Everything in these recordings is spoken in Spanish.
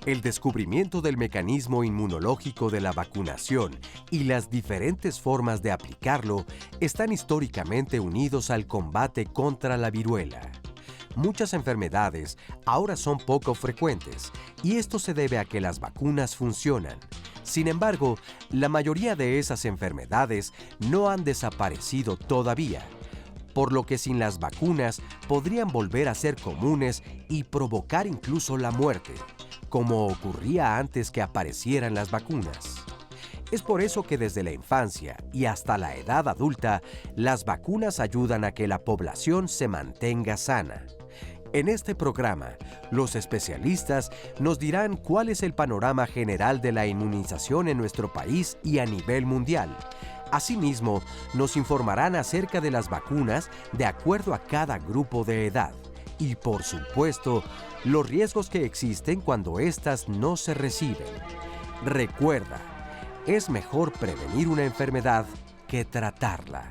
El descubrimiento del mecanismo inmunológico de la vacunación y las diferentes formas de aplicarlo están históricamente unidos al combate contra la viruela. Muchas enfermedades ahora son poco frecuentes y esto se debe a que las vacunas funcionan. Sin embargo, la mayoría de esas enfermedades no han desaparecido todavía, por lo que sin las vacunas podrían volver a ser comunes y provocar incluso la muerte, como ocurría antes que aparecieran las vacunas. Es por eso que desde la infancia y hasta la edad adulta, las vacunas ayudan a que la población se mantenga sana. En este programa, los especialistas nos dirán cuál es el panorama general de la inmunización en nuestro país y a nivel mundial. Asimismo, nos informarán acerca de las vacunas de acuerdo a cada grupo de edad y, por supuesto, los riesgos que existen cuando éstas no se reciben. Recuerda, es mejor prevenir una enfermedad que tratarla.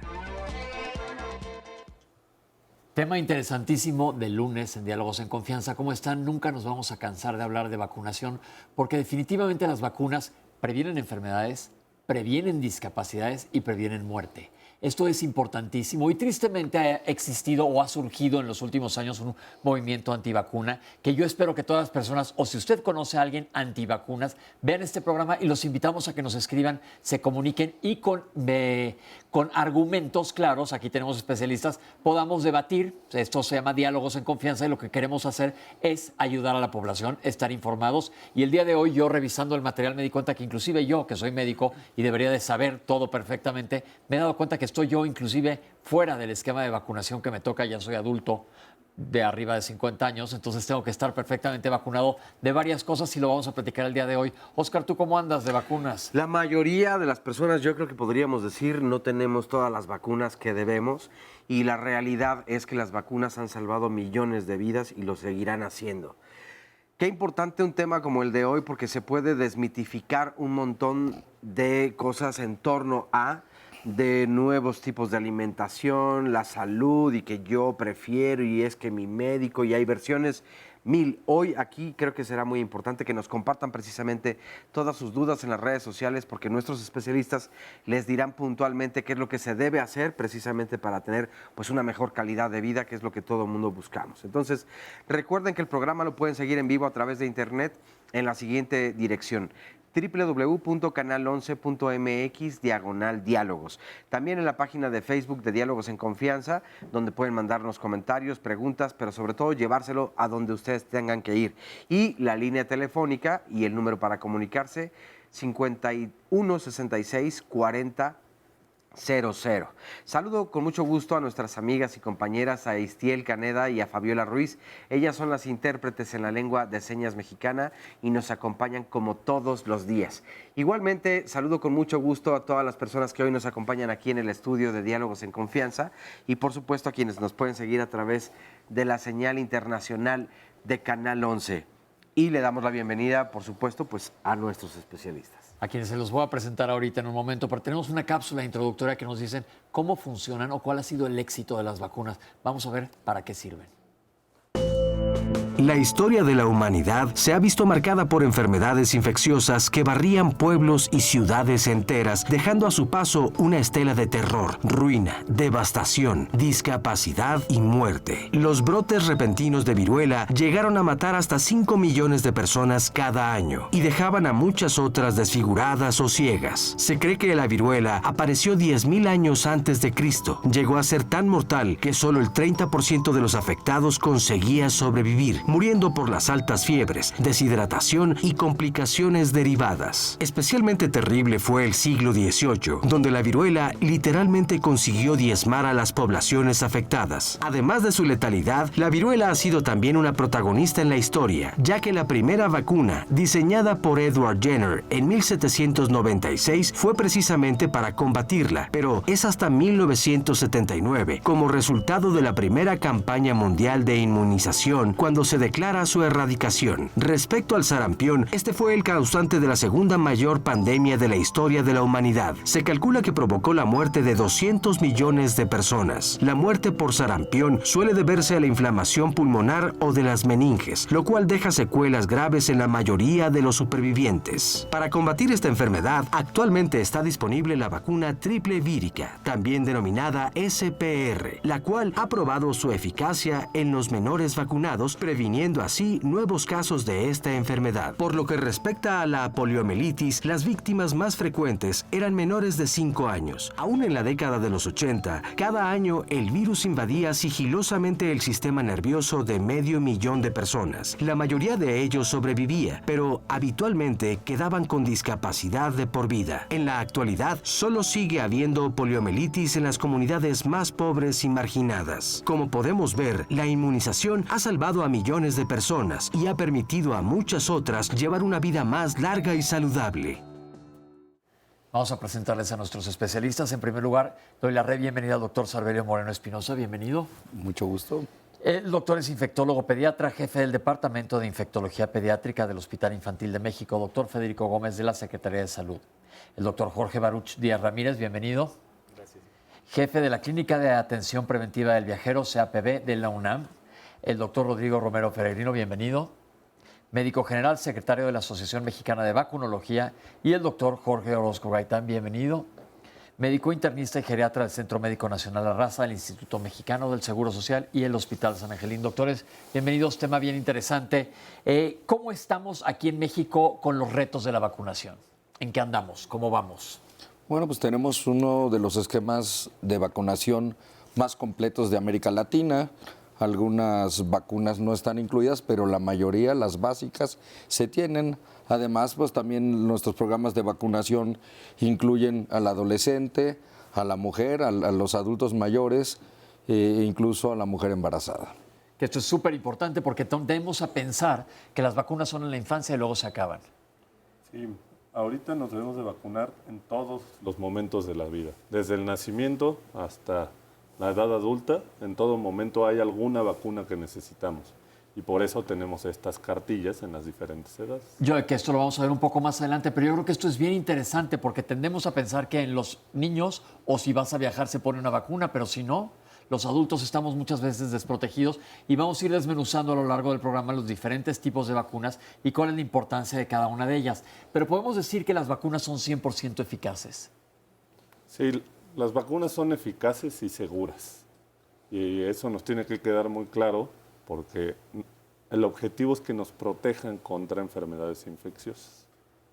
Tema interesantísimo del lunes en Diálogos en Confianza. ¿Cómo están? Nunca nos vamos a cansar de hablar de vacunación porque definitivamente las vacunas previenen enfermedades, previenen discapacidades y previenen muerte. Esto es importantísimo y tristemente ha existido o ha surgido en los últimos años un movimiento antivacuna que yo espero que todas las personas, o si usted conoce a alguien antivacunas, vean este programa y los invitamos a que nos escriban, se comuniquen y con argumentos claros, aquí tenemos especialistas, podamos debatir. Esto se llama Diálogos en Confianza y lo que queremos hacer es ayudar a la población, estar informados. Y el día de hoy yo revisando el material me di cuenta que inclusive yo, que soy médico y debería de saber todo perfectamente, me he dado cuenta que estoy yo inclusive fuera del esquema de vacunación que me toca, ya soy adulto de arriba de 50 años, entonces tengo que estar perfectamente vacunado de varias cosas y lo vamos a platicar el día de hoy. Oscar, ¿tú cómo andas de vacunas? La mayoría de las personas, yo creo que podríamos decir, no tenemos todas las vacunas que debemos y la realidad es que las vacunas han salvado millones de vidas y lo seguirán haciendo. Qué importante un tema como el de hoy porque se puede desmitificar un montón de cosas en torno a de nuevos tipos de alimentación, la salud y que yo prefiero y es que mi médico y hay versiones mil. Hoy aquí creo que será muy importante que nos compartan precisamente todas sus dudas en las redes sociales porque nuestros especialistas les dirán puntualmente qué es lo que se debe hacer precisamente para tener pues una mejor calidad de vida, que es lo que todo el mundo buscamos. Entonces, recuerden que el programa lo pueden seguir en vivo a través de internet en la siguiente dirección: www.canal11.mx/diálogos. También en la página de Facebook de Diálogos en Confianza, donde pueden mandarnos comentarios, preguntas, pero sobre todo llevárselo a donde ustedes tengan que ir. Y la línea telefónica y el número para comunicarse, 51 66 40 00. Saludo con mucho gusto a nuestras amigas y compañeras, a Istiel Caneda y a Fabiola Ruiz. Ellas son las intérpretes en la lengua de señas mexicana y nos acompañan como todos los días. Igualmente, saludo con mucho gusto a todas las personas que hoy nos acompañan aquí en el estudio de Diálogos en Confianza y por supuesto a quienes nos pueden seguir a través de la señal internacional de Canal 11. Y le damos la bienvenida, por supuesto, pues a nuestros especialistas. A quienes se los voy a presentar ahorita en un momento, pero tenemos una cápsula introductoria que nos dicen cómo funcionan o cuál ha sido el éxito de las vacunas. Vamos a ver para qué sirven. La historia de la humanidad se ha visto marcada por enfermedades infecciosas que barrían pueblos y ciudades enteras, dejando a su paso una estela de terror, ruina, devastación, discapacidad y muerte. Los brotes repentinos de viruela llegaron a matar hasta 5 millones de personas cada año y dejaban a muchas otras desfiguradas o ciegas. Se cree que la viruela apareció 10,000 años antes de Cristo. Llegó a ser tan mortal que solo el 30% de los afectados conseguía sobrevivir, muriendo por las altas fiebres, deshidratación y complicaciones derivadas. Especialmente terrible fue el siglo XVIII, donde la viruela literalmente consiguió diezmar a las poblaciones afectadas. Además de su letalidad, la viruela ha sido también una protagonista en la historia, ya que la primera vacuna, diseñada por Edward Jenner en 1796, fue precisamente para combatirla, pero es hasta 1979, como resultado de la primera campaña mundial de inmunización, cuando se declara su erradicación. Respecto al sarampión, este fue el causante de la segunda mayor pandemia de la historia de la humanidad. Se calcula que provocó la muerte de 200 millones de personas. La muerte por sarampión suele deberse a la inflamación pulmonar o de las meninges, lo cual deja secuelas graves en la mayoría de los supervivientes. Para combatir esta enfermedad, actualmente está disponible la vacuna triple vírica, también denominada SPR, la cual ha probado su eficacia en los menores vacunados, previniendo así nuevos casos de esta enfermedad. Por lo que respecta a la poliomielitis, las víctimas más frecuentes eran menores de 5 años. Aún en la década de los 80, cada año el virus invadía sigilosamente el sistema nervioso de 500,000 de personas. La mayoría de ellos sobrevivía, pero habitualmente quedaban con discapacidad de por vida. En la actualidad, solo sigue habiendo poliomielitis en las comunidades más pobres y marginadas. Como podemos ver, la inmunización ha salvado a millones de personas y ha permitido a muchas otras llevar una vida más larga y saludable. Vamos a presentarles a nuestros especialistas. En primer lugar, doy la bienvenida al doctor Sarvelio Moreno Espinosa. Bienvenido. Mucho gusto. El doctor es infectólogo pediatra, jefe del Departamento de Infectología Pediátrica del Hospital Infantil de México, doctor Federico Gómez de la Secretaría de Salud. El doctor Jorge Baruch Díaz Ramírez, bienvenido. Gracias. Jefe de la Clínica de Atención Preventiva del Viajero, CAPV, de la UNAM. El doctor Rodrigo Romero Peregrino, bienvenido. Médico general, secretario de la Asociación Mexicana de Vacunología. Y el doctor Jorge Orozco Gaitán, bienvenido. Médico internista y geriatra del Centro Médico Nacional La Raza, el Instituto Mexicano del Seguro Social y el Hospital San Angelín. Doctores, bienvenidos, tema bien interesante. ¿Cómo estamos aquí en México con los retos de la vacunación? ¿En qué andamos? ¿Cómo vamos? Bueno, pues tenemos uno de los esquemas de vacunación más completos de América Latina. Algunas vacunas no están incluidas, pero la mayoría, las básicas, se tienen. Además, pues también nuestros programas de vacunación incluyen al adolescente, a la mujer, a los adultos mayores e incluso a la mujer embarazada. Que esto es súper importante porque tendemos a pensar que las vacunas son en la infancia y luego se acaban. Sí, ahorita nos debemos de vacunar en todos los momentos de la vida, desde el nacimiento hasta la edad adulta. En todo momento hay alguna vacuna que necesitamos. Y por eso tenemos estas cartillas en las diferentes edades. Yo que esto lo vamos a ver un poco más adelante, pero yo creo que esto es bien interesante porque tendemos a pensar que en los niños o si vas a viajar se pone una vacuna, pero si no, los adultos estamos muchas veces desprotegidos y vamos a ir desmenuzando a lo largo del programa los diferentes tipos de vacunas y cuál es la importancia de cada una de ellas. Pero podemos decir que las vacunas son 100% eficaces. Sí, las vacunas son eficaces y seguras. Y eso nos tiene que quedar muy claro, porque el objetivo es que nos protejan contra enfermedades infecciosas.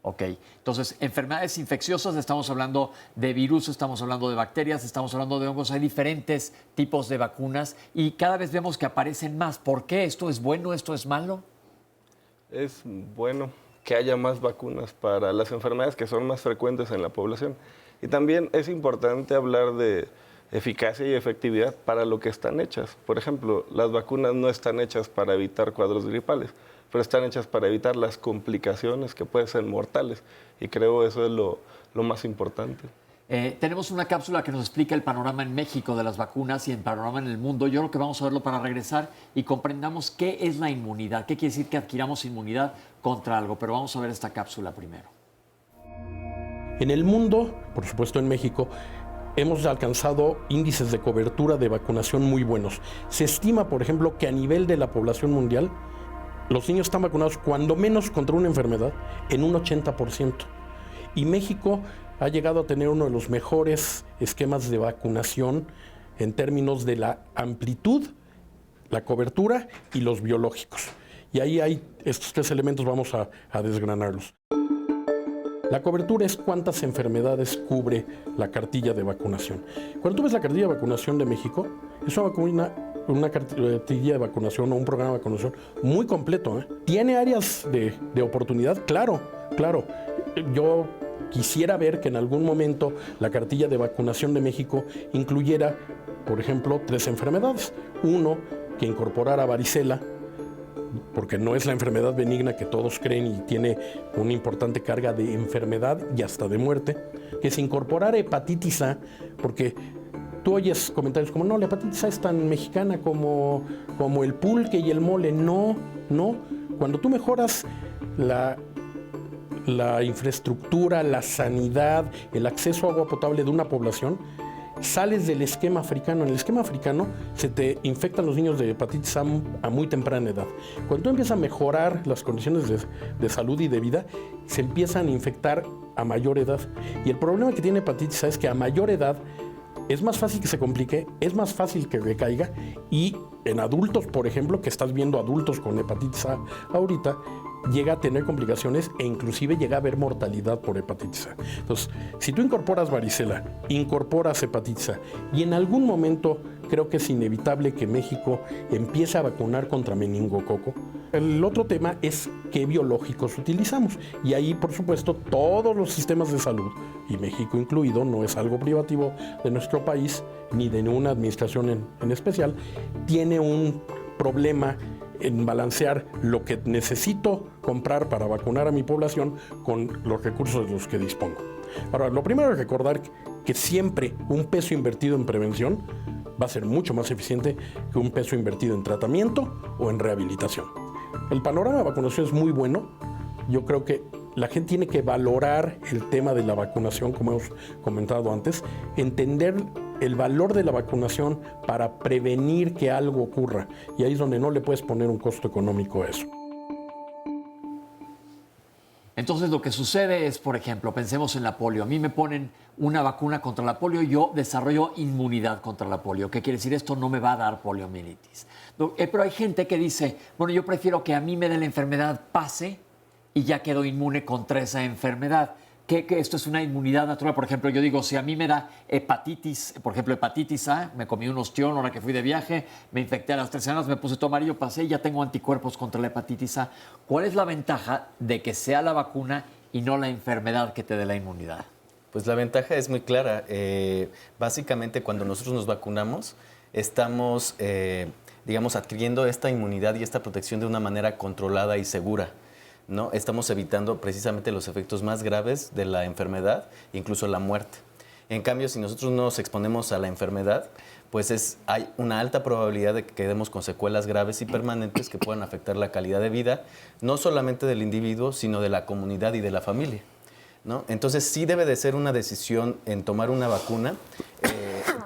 Ok, entonces, enfermedades infecciosas, estamos hablando de virus, estamos hablando de bacterias, estamos hablando de hongos, hay diferentes tipos de vacunas y cada vez vemos que aparecen más. ¿Por qué? ¿Esto es bueno? ¿Esto es malo? Es bueno que haya más vacunas para las enfermedades que son más frecuentes en la población. Y también es importante hablar de eficacia y efectividad para lo que están hechas. Por ejemplo, las vacunas no están hechas para evitar cuadros gripales, pero están hechas para evitar las complicaciones que pueden ser mortales. Y creo eso es lo más importante. Tenemos una cápsula que nos explica el panorama en México de las vacunas y el panorama en el mundo. Yo creo que vamos a verlo para regresar y comprendamos qué es la inmunidad, qué quiere decir que adquiramos inmunidad contra algo. Pero vamos a ver esta cápsula primero. En el mundo, por supuesto en México, hemos alcanzado índices de cobertura de vacunación muy buenos. Se estima, por ejemplo, que a nivel de la población mundial, los niños están vacunados cuando menos contra una enfermedad en un 80%. Y México ha llegado a tener uno de los mejores esquemas de vacunación en términos de la amplitud, la cobertura y los biológicos. Y ahí hay estos tres elementos, vamos a desgranarlos. La cobertura es cuántas enfermedades cubre la cartilla de vacunación. Cuando tú ves la cartilla de vacunación de México, es una cartilla de vacunación o un programa de vacunación muy completo. ¿Tiene áreas de oportunidad? Claro. Yo quisiera ver que en algún momento la cartilla de vacunación de México incluyera, por ejemplo, 3 enfermedades. Uno, que incorporara varicela, porque no es la enfermedad benigna que todos creen y tiene una importante carga de enfermedad y hasta de muerte. Que se incorporara hepatitis A, porque tú oyes comentarios como, no, la hepatitis A es tan mexicana como el pulque y el mole. No, No, cuando tú mejoras la infraestructura, la sanidad, el acceso a agua potable de una población, sales del esquema africano. En el esquema africano se te infectan los niños de hepatitis A a muy temprana edad. Cuando tú empiezas a mejorar las condiciones de salud y de vida, se empiezan a infectar a mayor edad. Y el problema que tiene hepatitis A es que a mayor edad es más fácil que se complique, es más fácil que recaiga, y en adultos, por ejemplo, que estás viendo adultos con hepatitis A ahorita, llega a tener complicaciones e inclusive llega a haber mortalidad por hepatitis A. Entonces, si tú incorporas varicela, incorporas hepatitis A, y en algún momento creo que es inevitable que México empiece a vacunar contra meningococo, el otro tema es qué biológicos utilizamos. Y ahí, por supuesto, todos los sistemas de salud, y México incluido, no es algo privativo de nuestro país, ni de ninguna administración en especial, tiene un problema en balancear lo que necesito comprar para vacunar a mi población con los recursos de los que dispongo. Ahora, lo primero es recordar que siempre un peso invertido en prevención va a ser mucho más eficiente que un peso invertido en tratamiento o en rehabilitación. El panorama de vacunación es muy bueno. Yo creo que la gente tiene que valorar el tema de la vacunación, como hemos comentado antes, entender el valor de la vacunación para prevenir que algo ocurra. Y ahí es donde no le puedes poner un costo económico a eso. Entonces lo que sucede es, por ejemplo, pensemos en la polio. A mí me ponen una vacuna contra la polio y yo desarrollo inmunidad contra la polio. ¿Qué quiere decir? Esto no me va a dar poliomielitis. Pero hay gente que dice, bueno, yo prefiero que a mí me dé la enfermedad, pase y ya quedo inmune contra esa enfermedad. Que esto es una inmunidad natural. Por ejemplo, yo digo, si a mí me da hepatitis, por ejemplo, hepatitis A, me comí un ostión ahora que fui de viaje, me infecté a las 3 semanas, me puse todo amarillo, pasé y ya tengo anticuerpos contra la hepatitis A. ¿Cuál es la ventaja de que sea la vacuna y no la enfermedad que te dé la inmunidad? Pues la ventaja es muy clara. Básicamente, cuando nosotros nos vacunamos, estamos, digamos, adquiriendo esta inmunidad y esta protección de una manera controlada y segura, ¿no? Estamos evitando precisamente los efectos más graves de la enfermedad, incluso la muerte. En cambio, si nosotros nos exponemos a la enfermedad, pues hay una alta probabilidad de que quedemos con secuelas graves y permanentes que puedan afectar la calidad de vida, no solamente del individuo, sino de la comunidad y de la familia, ¿no? Entonces, sí debe de ser una decisión en tomar una vacuna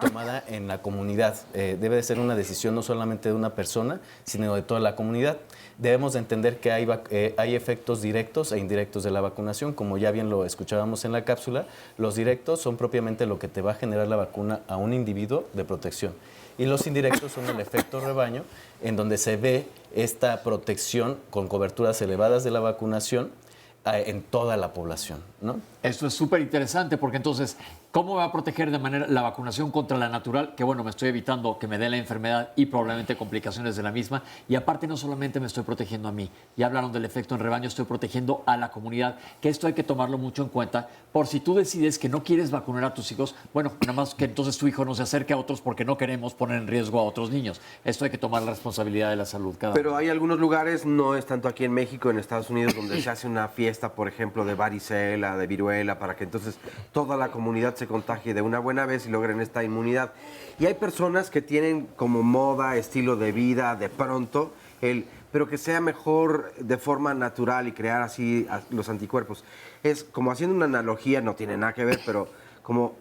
tomada en la comunidad. Debe de ser una decisión no solamente de una persona, sino de toda la comunidad. Debemos de entender que hay efectos directos e indirectos de la vacunación, como ya bien lo escuchábamos en la cápsula. Los directos son propiamente lo que te va a generar la vacuna a un individuo de protección. Y los indirectos son el efecto rebaño, en donde se ve esta protección con coberturas elevadas de la vacunación en toda la población, ¿no? Esto es súper interesante porque entonces, ¿cómo me va a proteger de manera la vacunación contra la natural? Que bueno, me estoy evitando que me dé la enfermedad y probablemente complicaciones de la misma. Y aparte no solamente me estoy protegiendo a mí, ya hablaron del efecto en rebaño, estoy protegiendo a la comunidad, que esto hay que tomarlo mucho en cuenta. Por si tú decides que no quieres vacunar a tus hijos, bueno, nada más que entonces tu hijo no se acerque a otros porque no queremos poner en riesgo a otros niños. Esto hay que tomar la responsabilidad de la salud cada uno. Pero hay algunos lugares, no es tanto aquí en México, en Estados Unidos, donde se hace una fiesta, por ejemplo, de varicela, de viruela, para que entonces toda la comunidad se contagie de una buena vez y logren esta inmunidad. Y hay personas que tienen como moda, estilo de vida, de pronto, pero que sea mejor de forma natural y crear así los anticuerpos. Es como haciendo una analogía, no tiene nada que ver, pero como,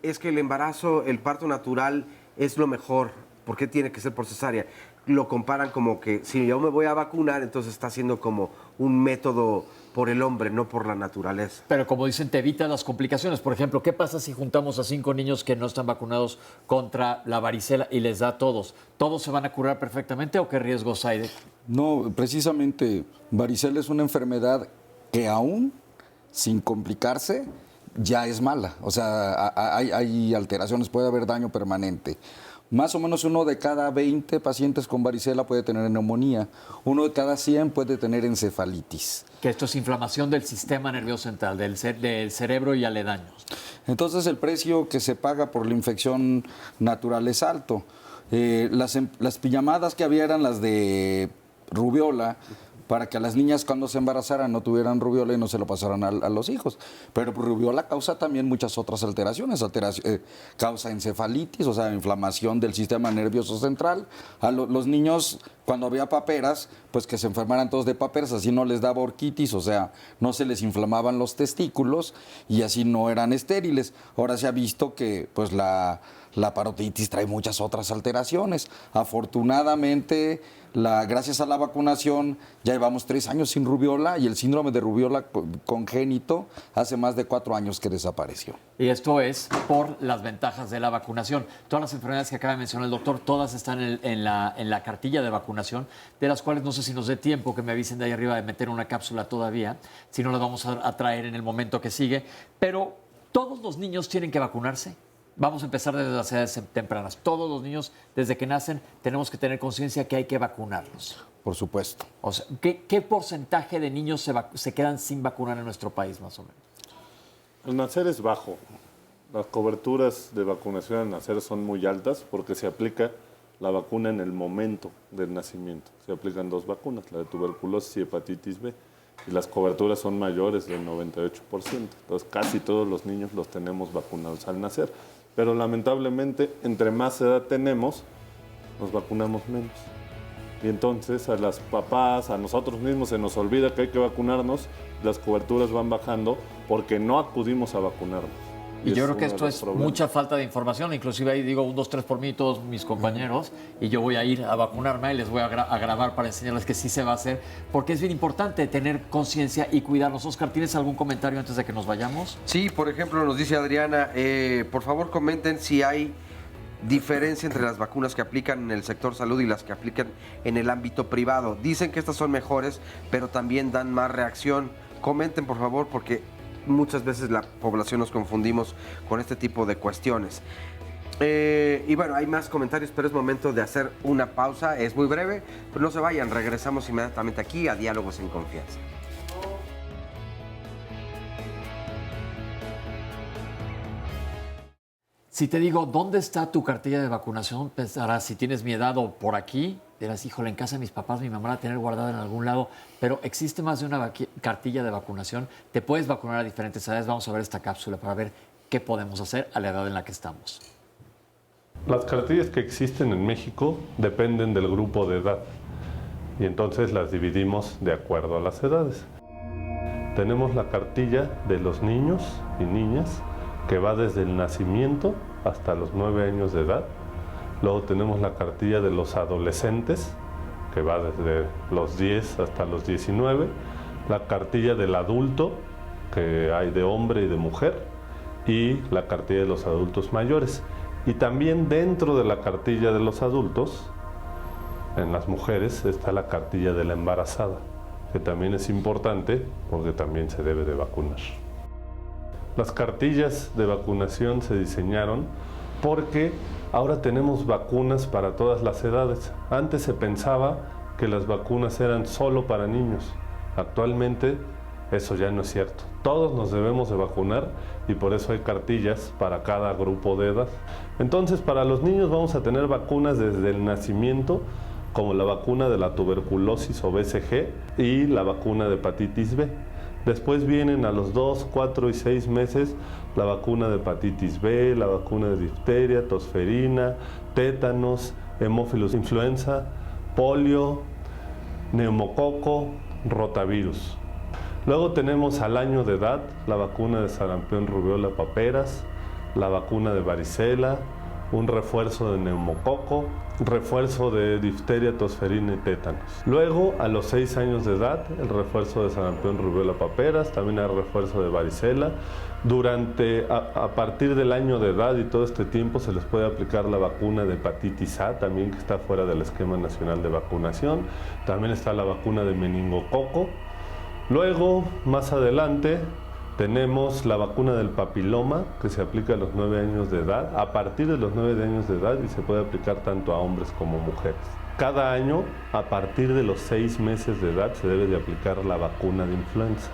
es que el embarazo, el parto natural es lo mejor, ¿por qué tiene que ser por cesárea? Lo comparan como que si yo me voy a vacunar, entonces está siendo como un método por el hombre, no por la naturaleza. Pero como dicen, te evita las complicaciones. Por ejemplo, ¿qué pasa si juntamos a 5 niños que no están vacunados contra la varicela y les da a todos? ¿Todos se van a curar perfectamente o qué riesgos hay? No, precisamente varicela es una enfermedad que aún sin complicarse ya es mala. O sea, hay alteraciones, puede haber daño permanente. Más o menos 1 de cada 20 pacientes con varicela puede tener neumonía. 1 de cada 100 puede tener encefalitis. Que esto es inflamación del sistema nervioso central, del cerebro y aledaños. Entonces el precio que se paga por la infección natural es alto. Las pijamadas que había eran las de rubiola para que las niñas cuando se embarazaran no tuvieran rubiola y no se lo pasaran a los hijos. Pero rubiola causa también muchas otras alteraciones, causa encefalitis, o sea, inflamación del sistema nervioso central. A los niños, cuando había paperas, pues que se enfermaran todos de paperas, así no les daba orquitis, o sea, no se les inflamaban los testículos y así no eran estériles. Ahora se ha visto que pues la parotiditis trae muchas otras alteraciones. Afortunadamente, gracias a la vacunación, ya llevamos 3 años sin rubiola y el síndrome de rubiola congénito hace más de 4 años que desapareció. Y esto es por las ventajas de la vacunación. Todas las enfermedades que acaba de mencionar el doctor, todas están en la cartilla de vacunación, de las cuales no sé si nos dé tiempo que me avisen de ahí arriba de meter una cápsula todavía, si no las vamos a traer en el momento que sigue. Pero todos los niños tienen que vacunarse. Vamos a empezar desde las edades tempranas. Todos los niños, desde que nacen, tenemos que tener conciencia que hay que vacunarlos. Por supuesto. O sea, ¿qué porcentaje de niños se quedan sin vacunar en nuestro país, más o menos? El nacer es bajo. Las coberturas de vacunación al nacer son muy altas porque se aplica la vacuna en el momento del nacimiento. Se aplican 2 vacunas, la de tuberculosis y hepatitis B. Y las coberturas son mayores del 98%. Entonces, casi todos los niños los tenemos vacunados al nacer. Pero lamentablemente, entre más edad tenemos, nos vacunamos menos. Y entonces a las papás, a nosotros mismos se nos olvida que hay que vacunarnos, las coberturas van bajando porque no acudimos a vacunarnos. Y yo creo que esto es mucha falta de información. Inclusive ahí digo 1, 2, 3 por mí y todos mis compañeros. Y yo voy a ir a vacunarme y les voy a grabar para enseñarles que sí se va a hacer. Porque es bien importante tener conciencia y cuidarnos. Oscar, ¿tienes algún comentario antes de que nos vayamos? Sí, por ejemplo, nos dice Adriana, por favor comenten si hay diferencia entre las vacunas que aplican en el sector salud y las que aplican en el ámbito privado. Dicen que estas son mejores, pero también dan más reacción. Comenten, por favor, porque muchas veces la población nos confundimos con este tipo de cuestiones. Y bueno, hay más comentarios, pero es momento de hacer una pausa. Es muy breve, pero no se vayan. Regresamos inmediatamente aquí a Diálogos en Confianza. Si te digo, ¿dónde está tu cartilla de vacunación? Pensarás, si tienes mi edad o por aquí, dirás, híjole, en casa de mis papás, mi mamá la tener guardada en algún lado, pero existe más de una cartilla de vacunación. Te puedes vacunar a diferentes edades. Vamos a ver esta cápsula para ver qué podemos hacer a la edad en la que estamos. Las cartillas que existen en México dependen del grupo de edad y entonces las dividimos de acuerdo a las edades. Tenemos la cartilla de los niños y niñas, que va desde el nacimiento hasta los 9 años de edad. Luego tenemos la cartilla de los adolescentes, que va desde los 10 hasta los 19. La cartilla del adulto, que hay de hombre y de mujer. Y la cartilla de los adultos mayores. Y también dentro de la cartilla de los adultos, en las mujeres, está la cartilla de la embarazada, que también es importante porque también se debe de vacunar. Las cartillas de vacunación se diseñaron porque ahora tenemos vacunas para todas las edades. Antes se pensaba que las vacunas eran solo para niños. Actualmente eso ya no es cierto. Todos nos debemos de vacunar y por eso hay cartillas para cada grupo de edad. Entonces, para los niños vamos a tener vacunas desde el nacimiento, como la vacuna de la tuberculosis o BCG y la vacuna de hepatitis B. Después vienen a los 2, 4 y 6 meses la vacuna de hepatitis B, la vacuna de difteria, tosferina, tétanos, hemófilos influenza, polio, neumococo, rotavirus. Luego tenemos al año de edad la vacuna de sarampión, rubiola, paperas, la vacuna de varicela, un refuerzo de neumococo, refuerzo de difteria, tosferina y tétanos. Luego, a los 6 años de edad, el refuerzo de sarampión, rubiola, paperas, también hay refuerzo de varicela. A partir del año de edad y todo este tiempo se les puede aplicar la vacuna de hepatitis A, también que está fuera del esquema nacional de vacunación. También está la vacuna de meningococo. Luego, más adelante, tenemos la vacuna del papiloma, que se aplica a los 9 años de edad, a partir de los 9 años de edad, y se puede aplicar tanto a hombres como mujeres. Cada año, a partir de los 6 meses de edad, se debe de aplicar la vacuna de influenza.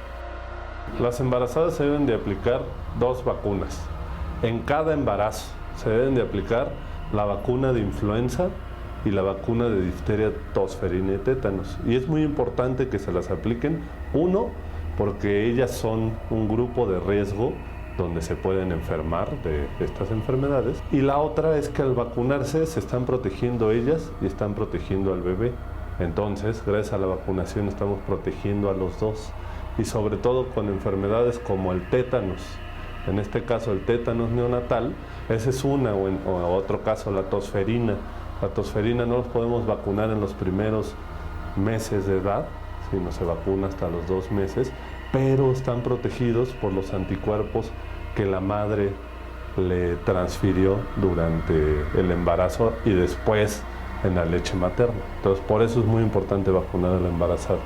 Las embarazadas se deben de aplicar 2 vacunas. En cada embarazo se deben de aplicar la vacuna de influenza y la vacuna de difteria, tosferina y tétanos. Y es muy importante que se las apliquen, uno, porque ellas son un grupo de riesgo donde se pueden enfermar de estas enfermedades. Y la otra es que al vacunarse se están protegiendo ellas y están protegiendo al bebé. Entonces, gracias a la vacunación estamos protegiendo a los dos. Y sobre todo con enfermedades como el tétanos. En este caso el tétanos neonatal, esa es una, o en otro caso la tosferina. La tosferina no los podemos vacunar en los primeros meses de edad, sino se vacuna hasta los 2 meses, pero están protegidos por los anticuerpos que la madre le transfirió durante el embarazo y después en la leche materna. Entonces, por eso es muy importante vacunar al embarazado.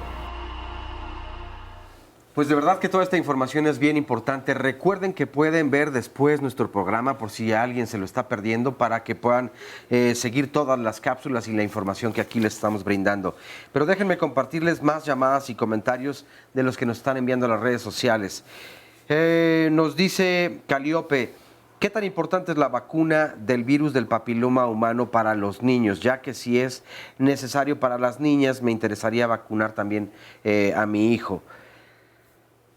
Pues de verdad que toda esta información es bien importante. Recuerden que pueden ver después nuestro programa por si alguien se lo está perdiendo para que puedan seguir todas las cápsulas y la información que aquí les estamos brindando. Pero déjenme compartirles más llamadas y comentarios de los que nos están enviando a las redes sociales. Nos dice Caliope, ¿qué tan importante es la vacuna del virus del papiloma humano para los niños? Ya que si es necesario para las niñas, me interesaría vacunar también a mi hijo.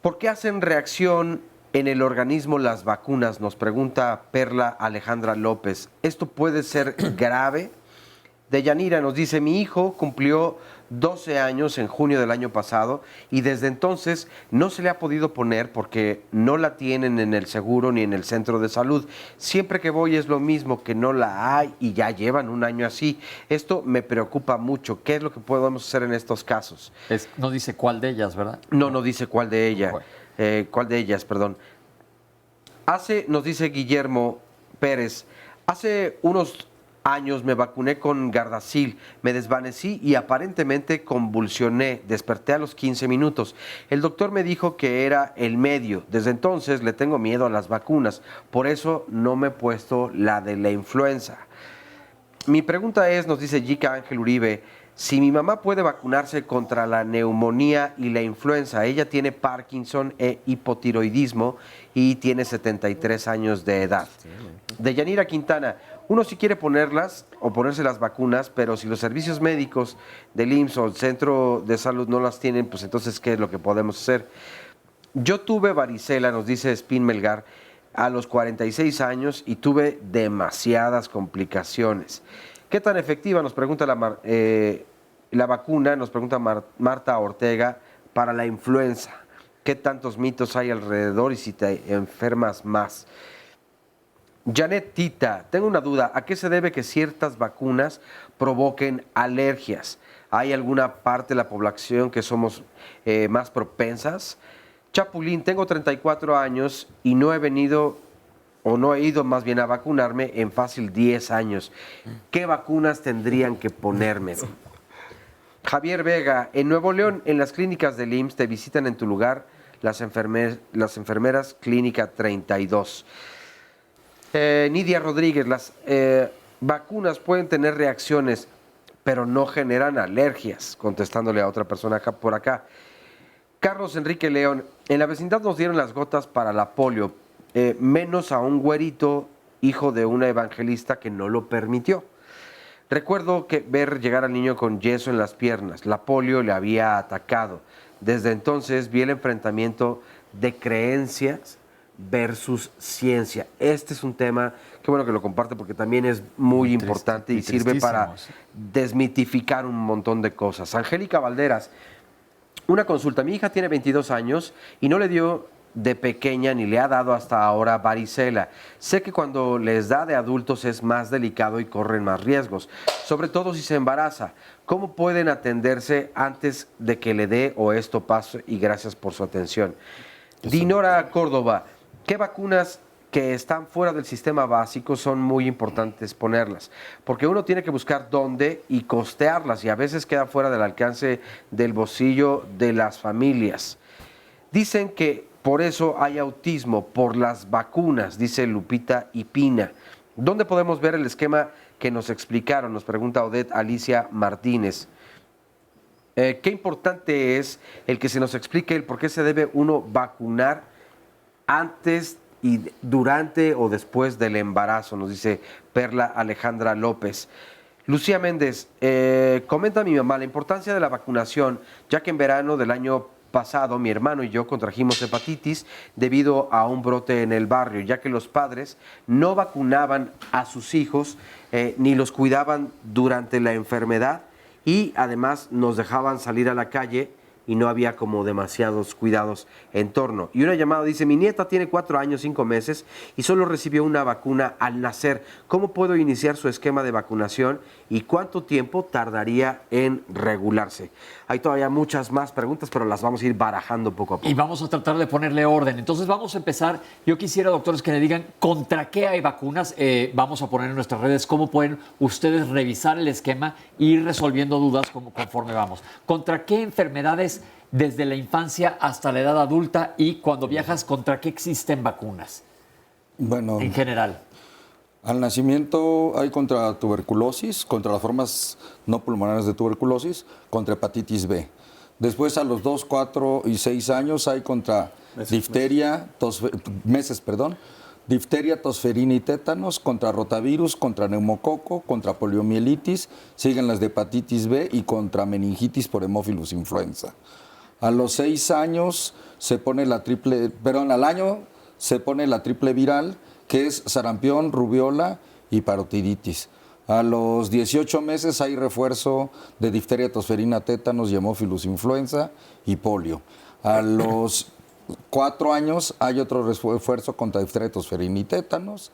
¿Por qué hacen reacción en el organismo las vacunas? Nos pregunta Perla Alejandra López. ¿Esto puede ser grave? Deyanira nos dice, mi hijo cumplió 12 años en junio del año pasado y desde entonces no se le ha podido poner porque no la tienen en el seguro ni en el centro de salud. Siempre que voy es lo mismo, que no la hay y ya llevan un año así. Esto me preocupa mucho. ¿Qué es lo que podemos hacer en estos casos? No dice cuál de ellas, ¿verdad? No dice cuál de ella. ¿Cuál de ellas, perdón? Nos dice Guillermo Pérez, hace unos años me vacuné con Gardasil, me desvanecí y aparentemente convulsioné, desperté a los 15 minutos. El doctor me dijo que era el medio, desde entonces le tengo miedo a las vacunas, por eso no me he puesto la de la influenza. Mi pregunta es, nos dice Jica Ángel Uribe, si mi mamá puede vacunarse contra la neumonía y la influenza. Ella tiene Parkinson e hipotiroidismo y tiene 73 años de edad. Deyanira Quintana, uno sí quiere ponerlas o ponerse las vacunas, pero si los servicios médicos del IMSS o el centro de salud no las tienen, pues entonces, ¿qué es lo que podemos hacer? Yo tuve varicela, nos dice Spin Melgar, a los 46 años y tuve demasiadas complicaciones. ¿Qué tan efectiva, nos pregunta la vacuna, nos pregunta Marta Ortega, para la influenza? ¿Qué tantos mitos hay alrededor y si te enfermas más? Janet Tita, tengo una duda, ¿a qué se debe que ciertas vacunas provoquen alergias? ¿Hay alguna parte de la población que somos más propensas? Chapulín, tengo 34 años y no he ido más bien a vacunarme en fácil 10 años. ¿Qué vacunas tendrían que ponerme? Javier Vega, en Nuevo León, en las clínicas del IMSS, te visitan en tu lugar las enfermeras Clínica 32. Nidia Rodríguez, las vacunas pueden tener reacciones, pero no generan alergias, contestándole a otra persona por acá. Carlos Enrique León, en la vecindad nos dieron las gotas para la polio, menos a un güerito, hijo de una evangelista que no lo permitió. Recuerdo ver llegar al niño con yeso en las piernas, la polio le había atacado. Desde entonces vi el enfrentamiento de creencias versus ciencia. Este es un tema, qué bueno que lo comparte porque también es muy importante y sirve para desmitificar un montón de cosas. Angélica Valderas, una consulta. Mi hija tiene 22 años y no le dio de pequeña ni le ha dado hasta ahora varicela. Sé que cuando les da de adultos es más delicado y corren más riesgos, sobre todo si se embaraza. ¿Cómo pueden atenderse antes de que le dé o esto pase? Y gracias por su atención. Dinora Córdoba, ¿qué vacunas que están fuera del sistema básico son muy importantes ponerlas? Porque uno tiene que buscar dónde y costearlas y a veces queda fuera del alcance del bolsillo de las familias. Dicen que por eso hay autismo, por las vacunas, dice Lupita Ipina. ¿Dónde podemos ver el esquema que nos explicaron? Nos pregunta Odette Alicia Martínez. Qué importante es el que se nos explique el por qué se debe uno vacunar antes y durante o después del embarazo, nos dice Perla Alejandra López. Lucía Méndez, comenta a mi mamá la importancia de la vacunación, ya que en verano del año pasado mi hermano y yo contrajimos hepatitis debido a un brote en el barrio, ya que los padres no vacunaban a sus hijos ni los cuidaban durante la enfermedad y además nos dejaban salir a la calle y no había como demasiados cuidados en torno. Y una llamada dice, mi nieta tiene 4 años, 5 meses y solo recibió una vacuna al nacer. ¿Cómo puedo iniciar su esquema de vacunación y cuánto tiempo tardaría en regularse? Hay todavía muchas más preguntas, pero las vamos a ir barajando poco a poco. Y vamos a tratar de ponerle orden. Entonces vamos a empezar. Yo quisiera, doctores, que me digan contra qué hay vacunas. Vamos a poner en nuestras redes cómo pueden ustedes revisar el esquema e ir resolviendo dudas conforme vamos. ¿Contra qué enfermedades desde la infancia hasta la edad adulta y cuando viajas, contra qué existen vacunas? Bueno, En general. al nacimiento hay contra tuberculosis, contra las formas no pulmonares de tuberculosis, contra hepatitis B. Después a los 2, 4 y 6 años hay contra difteria, difteria, tosferina y tétanos, contra rotavirus, contra neumococo, contra poliomielitis, siguen las de hepatitis B y contra meningitis por hemófilos influenza. A los 6 años se pone al año se pone la triple viral, que es sarampión, rubiola y parotiditis. A los 18 meses hay refuerzo de difteria, tosferina, tétanos y hemófilos influenza y polio. A los 4 años hay otro refuerzo contra difteria, tosferina y tétanos.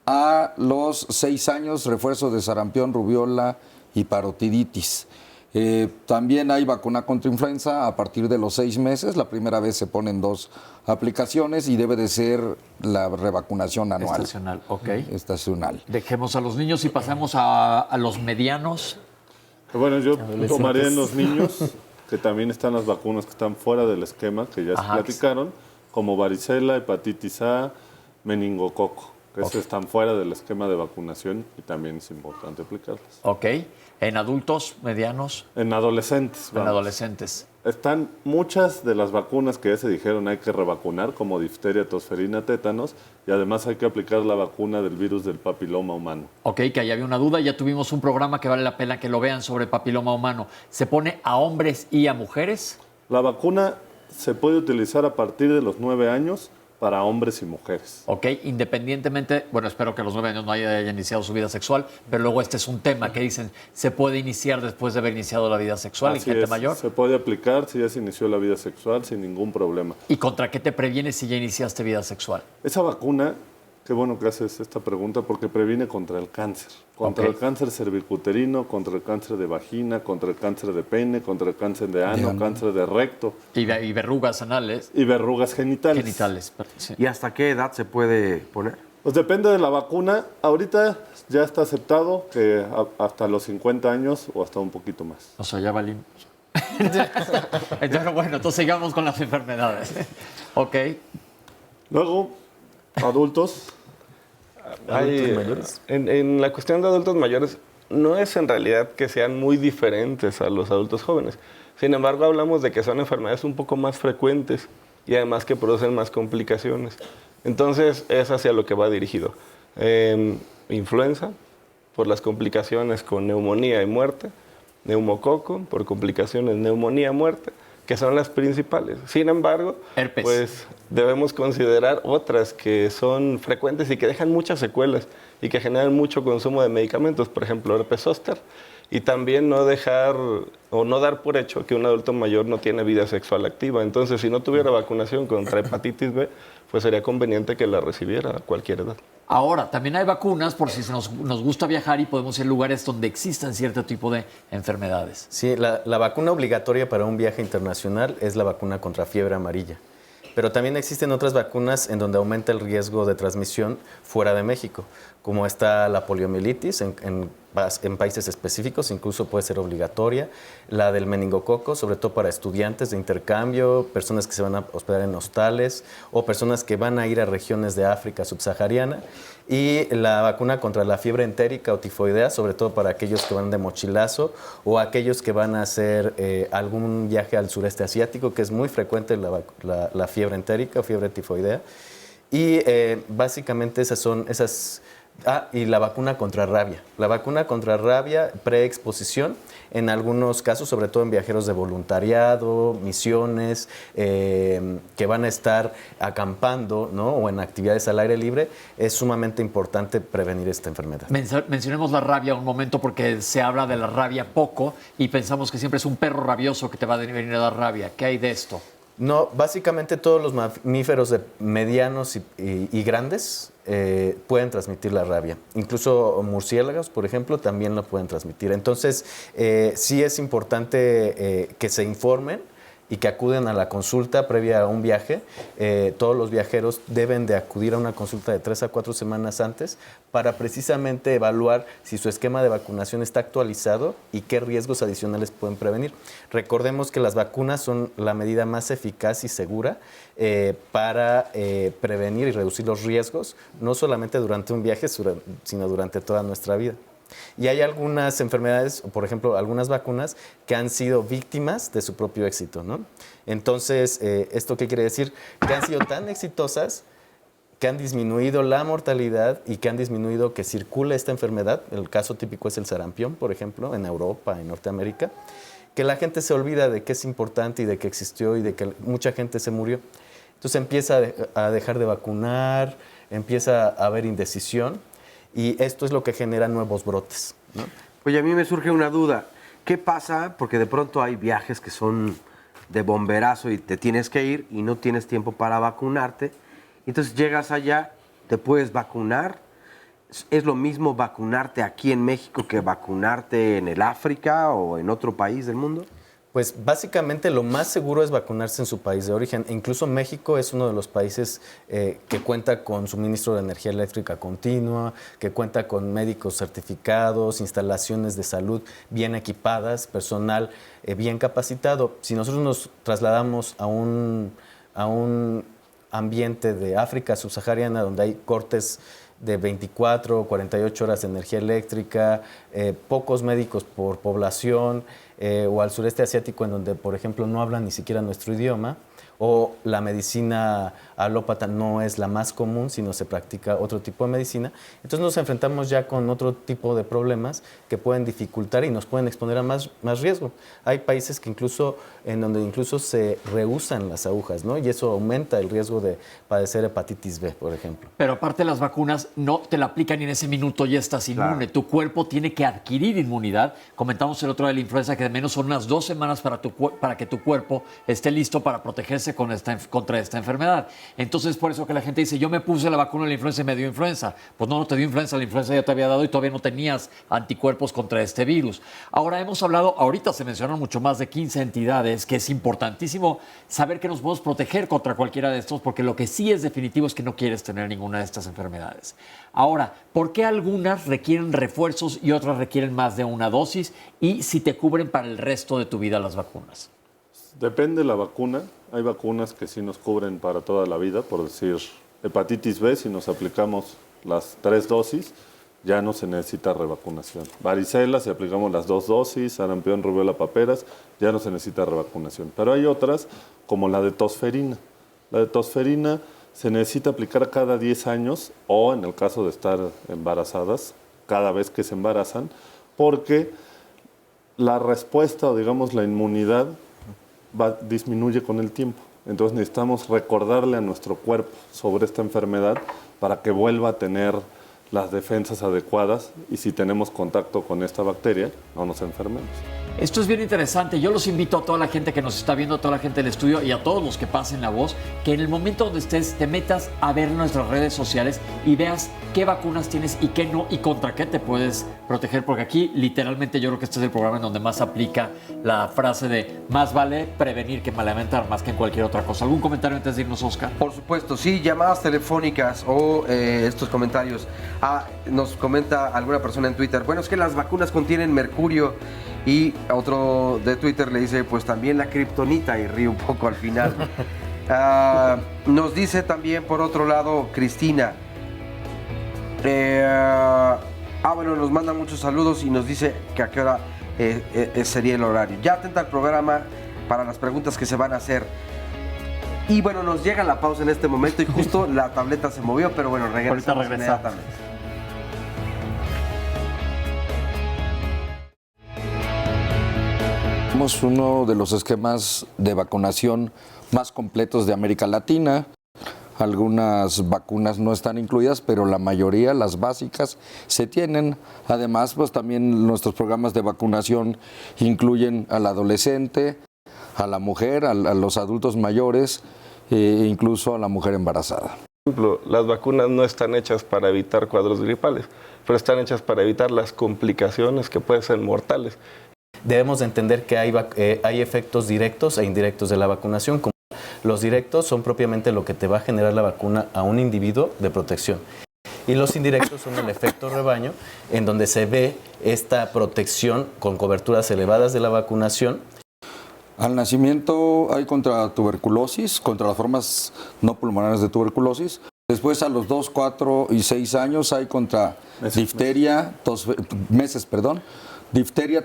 A los 6 años refuerzo de sarampión, rubiola y parotiditis. También hay vacuna contra influenza a partir de los 6 meses. La primera vez se ponen 2 aplicaciones y debe de ser la revacunación anual. Estacional, ok. Estacional. Dejemos a los niños y pasamos a los medianos. Bueno, yo tomaría en los niños, que también están las vacunas que están fuera del esquema, que ya se platicaron, como varicela, hepatitis A, meningococo, que esos están fuera del esquema de vacunación y también es importante aplicarlas. Ok. ¿En adultos, medianos? En adolescentes. En adolescentes. Están muchas de las vacunas que ya se dijeron hay que revacunar, como difteria, tosferina, tétanos, y además hay que aplicar la vacuna del virus del papiloma humano. Ok, que ahí había una duda. Ya tuvimos un programa que vale la pena que lo vean sobre papiloma humano. ¿Se pone a hombres y a mujeres? La vacuna se puede utilizar a partir de los 9 años para hombres y mujeres. Ok, independientemente, bueno, espero que a los 9 años no haya iniciado su vida sexual, pero luego este es un tema que dicen, ¿se puede iniciar después de haber iniciado la vida sexual en gente mayor? Se puede aplicar si ya se inició la vida sexual sin ningún problema. ¿Y contra qué te previenes si ya iniciaste vida sexual? Esa vacuna, qué bueno que haces esta pregunta porque previene contra el cáncer. Contra el cáncer cervicuterino, contra el cáncer de vagina, contra el cáncer de pene, contra el cáncer de ano, cáncer de recto. Y verrugas anales. Y verrugas genitales. Genitales, sí. ¿Y hasta qué edad se puede poner? Pues depende de la vacuna. Ahorita ya está aceptado que hasta los 50 años o hasta un poquito más. O sea, ya valimos. Entonces, bueno, entonces sigamos con las enfermedades. Ok. Luego, adultos. En la cuestión de adultos mayores, no es en realidad que sean muy diferentes a los adultos jóvenes. Sin embargo, hablamos de que son enfermedades un poco más frecuentes y además que producen más complicaciones. Entonces, es hacia lo que va dirigido. Influenza, por las complicaciones con neumonía y muerte. Neumococo, por complicaciones neumonía, muerte, que son las principales. Sin embargo, herpes, pues debemos considerar otras que son frecuentes y que dejan muchas secuelas y que generan mucho consumo de medicamentos, por ejemplo, herpes zóster, y también no dejar o no dar por hecho que un adulto mayor no tiene vida sexual activa. Entonces, si no tuviera vacunación contra hepatitis B, pues sería conveniente que la recibiera a cualquier edad. Ahora, también hay vacunas por si nos gusta viajar y podemos ir a lugares donde existan cierto tipo de enfermedades. Sí, la vacuna obligatoria para un viaje internacional es la vacuna contra fiebre amarilla. Pero también existen otras vacunas en donde aumenta el riesgo de transmisión fuera de México, como está la poliomielitis en países específicos, incluso puede ser obligatoria, la del meningococo, sobre todo para estudiantes de intercambio, personas que se van a hospedar en hostales o personas que van a ir a regiones de África subsahariana, y la vacuna contra la fiebre entérica o tifoidea, sobre todo para aquellos que van de mochilazo o aquellos que van a hacer algún viaje al sureste asiático, que es muy frecuente la fiebre entérica o fiebre tifoidea. Y básicamente esas Y la vacuna contra rabia. La vacuna contra rabia preexposición, en algunos casos, sobre todo en viajeros de voluntariado, misiones, que van a estar acampando, ¿no? O en actividades al aire libre, es sumamente importante prevenir esta enfermedad. Mencionemos la rabia un momento porque se habla de la rabia poco y pensamos que siempre es un perro rabioso que te va a venir a dar rabia. ¿Qué hay de esto? No, básicamente todos los mamíferos medianos y grandes pueden transmitir la rabia. Incluso murciélagos, por ejemplo, también lo pueden transmitir. Entonces, sí es importante que se informen y que acuden a la consulta previa a un viaje. Todos los viajeros deben de acudir a una consulta de 3 a 4 semanas antes para precisamente evaluar si su esquema de vacunación está actualizado y qué riesgos adicionales pueden prevenir. Recordemos que las vacunas son la medida más eficaz y segura para prevenir y reducir los riesgos, no solamente durante un viaje, sino durante toda nuestra vida. Y hay algunas enfermedades, por ejemplo, algunas vacunas que han sido víctimas de su propio éxito, ¿no? Entonces, ¿esto qué quiere decir? Que han sido tan exitosas que han disminuido la mortalidad y que han disminuido que circule esta enfermedad. El caso típico es el sarampión, por ejemplo, en Europa, en Norteamérica, que la gente se olvida de que es importante y de que existió y de que mucha gente se murió. Entonces empieza a dejar de vacunar, empieza a haber indecisión. Y esto es lo que genera nuevos brotes, ¿no? Oye, a mí me surge una duda. ¿Qué pasa? Porque de pronto hay viajes que son de bomberazo y te tienes que ir y no tienes tiempo para vacunarte. Entonces llegas allá, te puedes vacunar. ¿Es lo mismo vacunarte aquí en México que vacunarte en el África o en otro país del mundo? Pues básicamente lo más seguro es vacunarse en su país de origen. Incluso México es uno de los países que cuenta con suministro de energía eléctrica continua, que cuenta con médicos certificados, instalaciones de salud bien equipadas, personal bien capacitado. Si nosotros nos trasladamos a un ambiente de África subsahariana donde hay cortes de 24 o 48 horas de energía eléctrica, pocos médicos por población, o al sureste asiático en donde, por ejemplo, no hablan ni siquiera nuestro idioma, o la medicina alópata no es la más común, sino se practica otro tipo de medicina. Entonces nos enfrentamos ya con otro tipo de problemas que pueden dificultar y nos pueden exponer a más riesgo. Hay países que en donde incluso se rehúsan las agujas, ¿no? Y eso aumenta el riesgo de padecer hepatitis B, por ejemplo. Pero aparte las vacunas no te la aplican y en ese minuto ya estás inmune. Claro. Tu cuerpo tiene que adquirir inmunidad. Comentamos el otro de la influenza que de menos son unas 2 semanas para que tu cuerpo esté listo para protegerse contra esta enfermedad. Entonces, por eso que la gente dice, yo me puse la vacuna de la influenza y me dio influenza. Pues no te dio influenza, la influenza ya te había dado y todavía no tenías anticuerpos contra este virus. Ahora hemos hablado, ahorita se mencionan mucho más de 15 entidades, que es importantísimo saber que nos podemos proteger contra cualquiera de estos, porque lo que sí es definitivo es que no quieres tener ninguna de estas enfermedades. Ahora, ¿por qué algunas requieren refuerzos y otras requieren más de una dosis? Y si te cubren para el resto de tu vida las vacunas. Depende de la vacuna. Hay vacunas que sí nos cubren para toda la vida, por decir, hepatitis B, si nos aplicamos las 3 dosis, ya no se necesita revacunación. Varicela, si aplicamos las 2 dosis, sarampión, rubiola, paperas, ya no se necesita revacunación. Pero hay otras, como la de tosferina. La de tosferina se necesita aplicar cada 10 años o, en el caso de estar embarazadas, cada vez que se embarazan, porque la respuesta, o digamos la inmunidad, disminuye con el tiempo. Entonces necesitamos recordarle a nuestro cuerpo sobre esta enfermedad para que vuelva a tener las defensas adecuadas y si tenemos contacto con esta bacteria, no nos enfermemos. Esto es bien interesante. Yo los invito a toda la gente que nos está viendo, a toda la gente del estudio y a todos los que pasen la voz, que en el momento donde estés te metas a ver nuestras redes sociales y veas qué vacunas tienes y qué no y contra qué te puedes proteger. Porque aquí literalmente yo creo que este es el programa en donde más aplica la frase de más vale prevenir que lamentar más que en cualquier otra cosa. ¿Algún comentario antes de irnos, Oscar? Por supuesto, sí, llamadas telefónicas o estos comentarios. Nos comenta alguna persona en Twitter, bueno, es que las vacunas contienen mercurio. Y otro de Twitter le dice, pues también la kriptonita, y ríe un poco al final. Nos dice también, por otro lado, Cristina. Bueno, nos manda muchos saludos y nos dice que a qué hora sería el horario. Ya atenta al programa para las preguntas que se van a hacer. Y bueno, nos llega la pausa en este momento y justo la tableta se movió, pero bueno, regresamos inmediatamente. Tenemos uno de los esquemas de vacunación más completos de América Latina. Algunas vacunas no están incluidas, pero la mayoría, las básicas, se tienen. Además, pues también nuestros programas de vacunación incluyen al adolescente, a la mujer, a los adultos mayores e incluso a la mujer embarazada. Por ejemplo, las vacunas no están hechas para evitar cuadros gripales, pero están hechas para evitar las complicaciones que pueden ser mortales. Debemos de entender que hay efectos directos e indirectos de la vacunación. Como los directos son propiamente lo que te va a generar la vacuna a un individuo de protección. Y los indirectos son el efecto rebaño, en donde se ve esta protección con coberturas elevadas de la vacunación. Al nacimiento hay contra tuberculosis, contra las formas no pulmonares de tuberculosis. Después a los 2, 4 y 6 años hay contra difteria,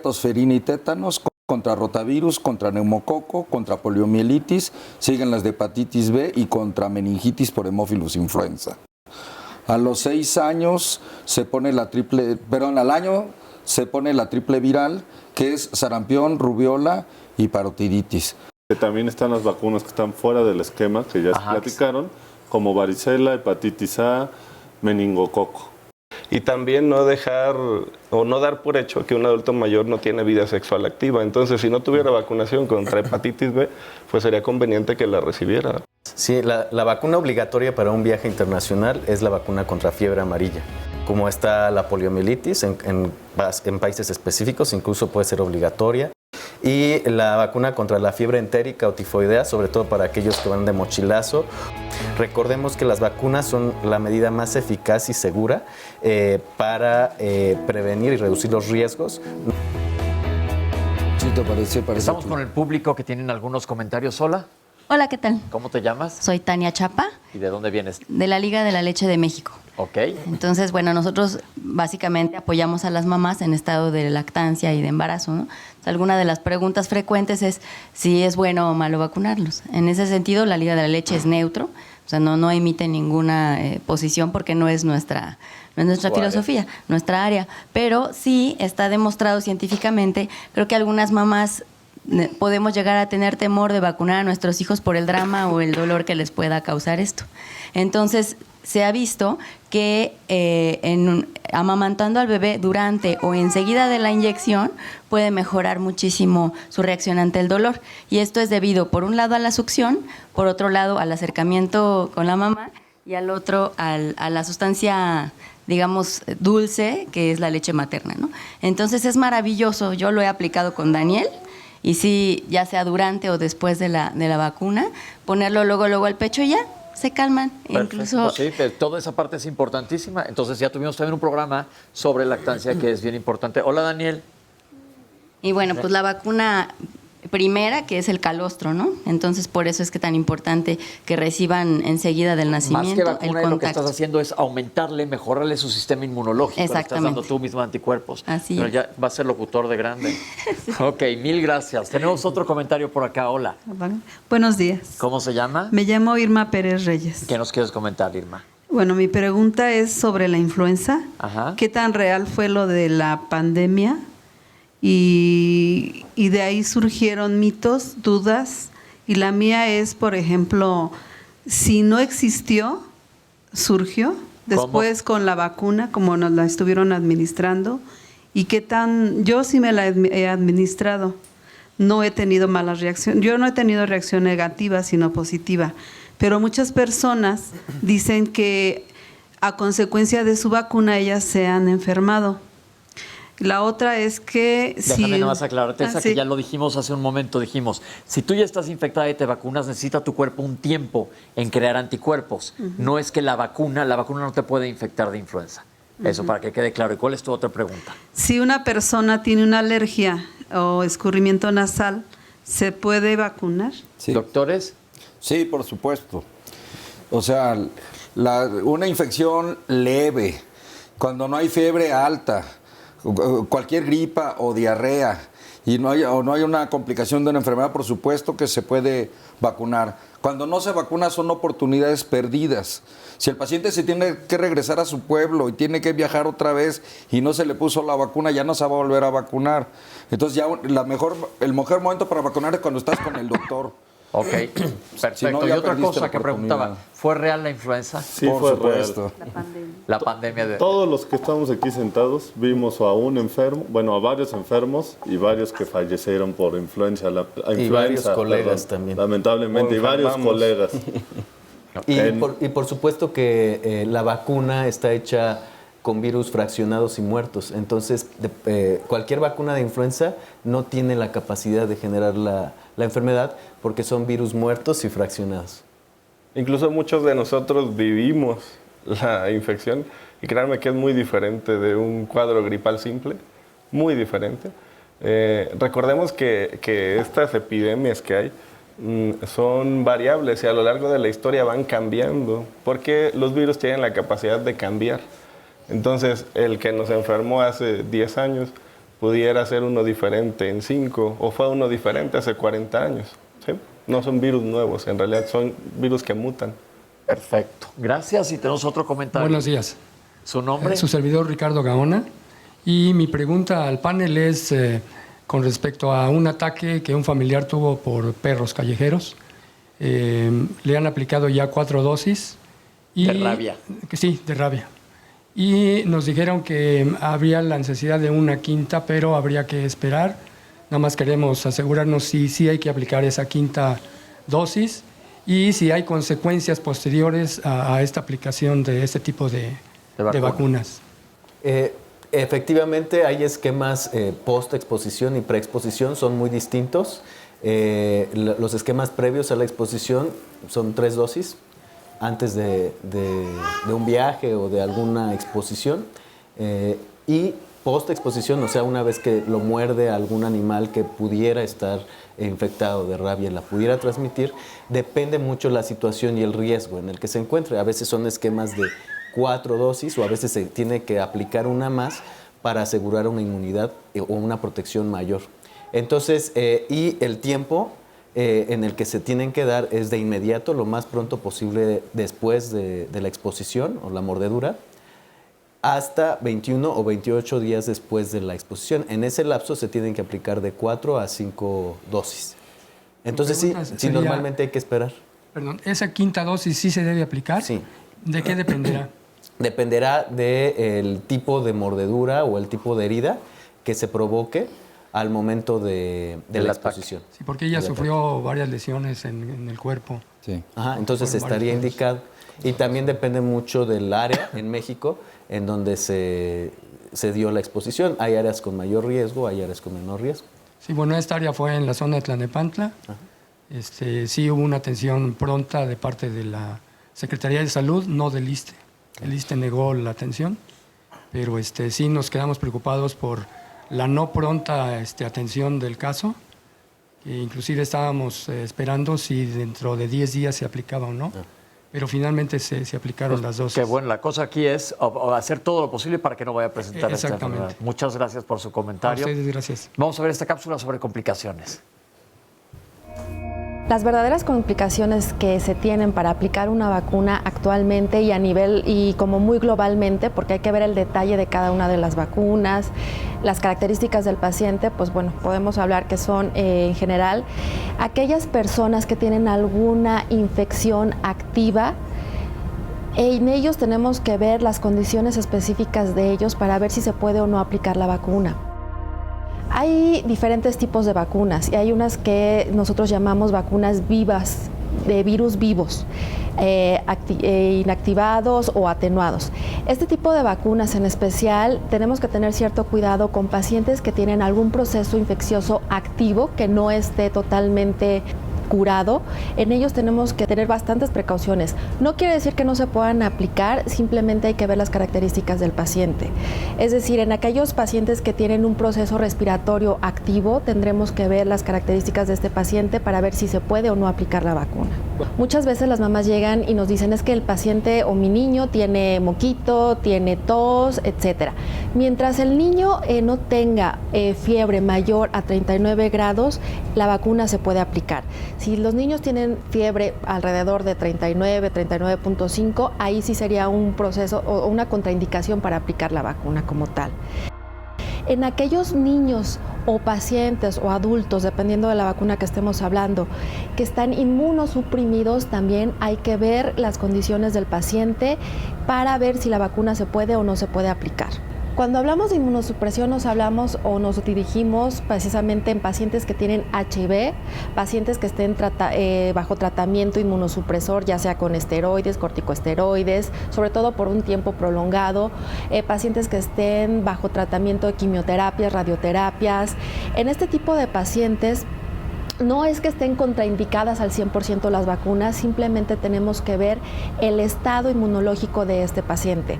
tosferina y tétanos, contra rotavirus, contra neumococo, contra poliomielitis, siguen las de hepatitis B y contra meningitis por hemófilos influenza. A los 6 años al año se pone la triple viral, que es sarampión, rubiola y parotiditis. También están las vacunas que están fuera del esquema, que ya se platicaron, como varicela, hepatitis A, meningococo. Y también no dejar o no dar por hecho que un adulto mayor no tiene vida sexual activa. Entonces, si no tuviera vacunación contra hepatitis B, pues sería conveniente que la recibiera. Sí, la vacuna obligatoria para un viaje internacional es la vacuna contra fiebre amarilla. Como está la poliomielitis en países específicos, incluso puede ser obligatoria. Y la vacuna contra la fiebre entérica o tifoidea, sobre todo para aquellos que van de mochilazo. Recordemos que las vacunas son la medida más eficaz y segura para prevenir y reducir los riesgos. ¿Sí te parece? Estamos con el público que tienen algunos comentarios. Hola, Hola, ¿qué tal? ¿cómo te llamas? Soy Tania Chapa, ¿Y de dónde vienes? de la Liga de la Leche de México. Ok. Entonces, bueno, nosotros básicamente apoyamos a las mamás en estado de lactancia y de embarazo, ¿no? Alguna de las preguntas frecuentes es si es bueno o malo vacunarlos. En ese sentido, la Liga de la Leche es neutro, o sea, no emite ninguna posición porque no es nuestra filosofía, nuestra área. Pero sí está demostrado científicamente, creo que algunas mamás podemos llegar a tener temor de vacunar a nuestros hijos por el drama o el dolor que les pueda causar esto. Entonces, se ha visto que amamantando al bebé durante o enseguida de la inyección puede mejorar muchísimo su reacción ante el dolor. Y esto es debido, por un lado, a la succión, por otro lado, al acercamiento con la mamá y al otro, a la sustancia, digamos, dulce, que es la leche materna, ¿no? Entonces, es maravilloso. Yo lo he aplicado con Daniel. Y sí, ya sea durante o después de la vacuna, ponerlo luego al pecho y ya se calman. Perfecto. Incluso Sí, toda esa parte es importantísima. Entonces ya tuvimos también un programa sobre lactancia que es bien importante. Hola, Daniel. y bueno, pues la vacuna primera, que es el calostro, ¿no? Entonces, por eso es que tan importante que reciban enseguida del nacimiento Más que vacuna, el lo que contacto. estás haciendo es aumentarle, mejorarle su sistema inmunológico. Le estás Exactamente. dando tú mismo anticuerpos. Así Pero es. ya va a ser locutor de grande. Ok, mil gracias. Tenemos otro comentario por acá. Hola. Buenos días. ¿Cómo se llama? Me llamo Irma Pérez Reyes. ¿Qué nos quieres comentar, Irma? Bueno, mi pregunta es sobre la influenza. Ajá. ¿Qué tan real fue lo de la pandemia? Y de ahí surgieron mitos, dudas. Y la mía es, por ejemplo, si no existió, surgió después con la vacuna, como nos la estuvieron administrando. Y qué tan, yo sí me la he administrado. No he tenido mala reacción. Yo no he tenido reacción negativa, sino positiva. Pero muchas personas dicen que a consecuencia de su vacuna ellas se han enfermado. La otra es que Déjame si... nomás aclararte esa, sí. que ya lo dijimos hace un momento, dijimos, si tú ya estás infectada y te vacunas, necesita tu cuerpo un tiempo en crear anticuerpos. No es que la vacuna no te puede infectar de influenza. Eso para que quede claro. ¿Y cuál es tu otra pregunta? Si una persona tiene una alergia o escurrimiento nasal, ¿se puede vacunar? Sí. ¿Doctores? Sí, por supuesto. O sea, una infección leve, cuando no hay fiebre alta, cualquier gripa o diarrea y no hay una complicación de una enfermedad, por supuesto que se puede vacunar. Cuando no se vacuna son oportunidades perdidas. Si el paciente se tiene que regresar a su pueblo y tiene que viajar otra vez y no se le puso la vacuna, ya no se va a volver a vacunar. Entonces ya el mejor momento para vacunar es cuando estás con el doctor. Ok, perfecto. Si no, y ya otra perdiste cosa la que oportunidad. preguntaba, ¿fue real la influenza? Sí, por fue supuesto. real. La pandemia de... Todos los que estamos aquí sentados vimos a un enfermo, bueno, a varios enfermos y varios que fallecieron por influenza. Y varios colegas también. Lamentablemente, y varios colegas. Y por supuesto que la vacuna está hecha con virus fraccionados y muertos. Entonces, cualquier vacuna de influenza no tiene la capacidad de generar la enfermedad porque son virus muertos y fraccionados. Incluso muchos de nosotros vivimos la infección y créanme que es muy diferente de un cuadro gripal simple, muy diferente. Recordemos que estas epidemias que hay son variables y a lo largo de la historia van cambiando porque los virus tienen la capacidad de cambiar. Entonces, el que nos enfermó hace 10 años pudiera ser uno diferente en 5 o fue uno diferente hace 40 años. ¿Sí? No son virus nuevos, en realidad son virus que mutan. Perfecto. Gracias y tenemos otro comentario. Buenos días. ¿Su nombre? Su servidor Ricardo Gaona. Y mi pregunta al panel es con respecto a un ataque que un familiar tuvo por perros callejeros. Le han aplicado ya 4 dosis. De rabia. Sí, de rabia. Y nos dijeron que habría la necesidad de una quinta, pero habría que esperar. Nada más queremos asegurarnos si sí hay que aplicar esa quinta dosis y si hay consecuencias posteriores a esta aplicación de este tipo de vacunas. Efectivamente, hay esquemas post-exposición y pre-exposición, son muy distintos. Los esquemas previos a la exposición son 3 dosis antes de un viaje o de alguna exposición. Y post-exposición, o sea, una vez que lo muerde algún animal que pudiera estar infectado de rabia y la pudiera transmitir, depende mucho la situación y el riesgo en el que se encuentre. A veces son esquemas de 4 dosis o a veces se tiene que aplicar una más para asegurar una inmunidad o una protección mayor. Entonces, y el tiempo en el que se tienen que dar es de inmediato, lo más pronto posible después de la exposición o la mordedura, hasta 21 o 28 días después de la exposición. En ese lapso se tienen que aplicar de 4 a 5 dosis. Entonces sí, normalmente hay que esperar. Perdón, ¿esa quinta dosis sí se debe aplicar? Sí. ¿De qué dependerá? Dependerá del tipo de mordedura o el tipo de herida que se provoque al momento de la exposición. Sí, porque ella sufrió varias lesiones en el cuerpo. Sí. Ajá, entonces estaría indicado. Y también depende mucho del área en México en donde se dio la exposición. Hay áreas con mayor riesgo, hay áreas con menor riesgo. Sí, bueno, esta área fue en la zona de Tlalnepantla. Sí hubo una atención pronta de parte de la Secretaría de Salud, no del ISSSTE. El ISSSTE negó la atención, pero sí nos quedamos preocupados por la no pronta atención del caso. Inclusive estábamos esperando si dentro de 10 días se aplicaba o no. Pero finalmente se aplicaron las dosis. Qué bueno, la cosa aquí es hacer todo lo posible para que no vaya a presentar esta Exactamente. enfermedad. Muchas gracias por su comentario. A ustedes, gracias. Vamos a ver esta cápsula sobre complicaciones. Las verdaderas complicaciones que se tienen para aplicar una vacuna actualmente y a nivel y como muy globalmente, porque hay que ver el detalle de cada una de las vacunas, las características del paciente, pues bueno, podemos hablar que son en general aquellas personas que tienen alguna infección activa. En ellos tenemos que ver las condiciones específicas de ellos para ver si se puede o no aplicar la vacuna. Hay diferentes tipos de vacunas y hay unas que nosotros llamamos vacunas vivas, de virus vivos, inactivados o atenuados. Este tipo de vacunas en especial tenemos que tener cierto cuidado con pacientes que tienen algún proceso infeccioso activo que no esté totalmente curado, en ellos tenemos que tener bastantes precauciones. No quiere decir que no se puedan aplicar, simplemente hay que ver las características del paciente. Es decir, en aquellos pacientes que tienen un proceso respiratorio activo, tendremos que ver las características de este paciente para ver si se puede o no aplicar la vacuna. Muchas veces las mamás llegan y nos dicen es que el paciente o mi niño tiene moquito, tiene tos, etcétera. Mientras el niño no tenga fiebre mayor a 39 grados, la vacuna se puede aplicar. Si los niños tienen fiebre alrededor de 39, 39.5, ahí sí sería un proceso o una contraindicación para aplicar la vacuna como tal. En aquellos niños o pacientes o adultos, dependiendo de la vacuna que estemos hablando, que están inmunosuprimidos, también hay que ver las condiciones del paciente para ver si la vacuna se puede o no se puede aplicar. Cuando hablamos de inmunosupresión nos dirigimos precisamente en pacientes que tienen HIV, pacientes que estén bajo tratamiento inmunosupresor, ya sea con esteroides, corticosteroides, sobre todo por un tiempo prolongado, pacientes que estén bajo tratamiento de quimioterapias, radioterapias. En este tipo de pacientes, no es que estén contraindicadas al 100% las vacunas, simplemente tenemos que ver el estado inmunológico de este paciente.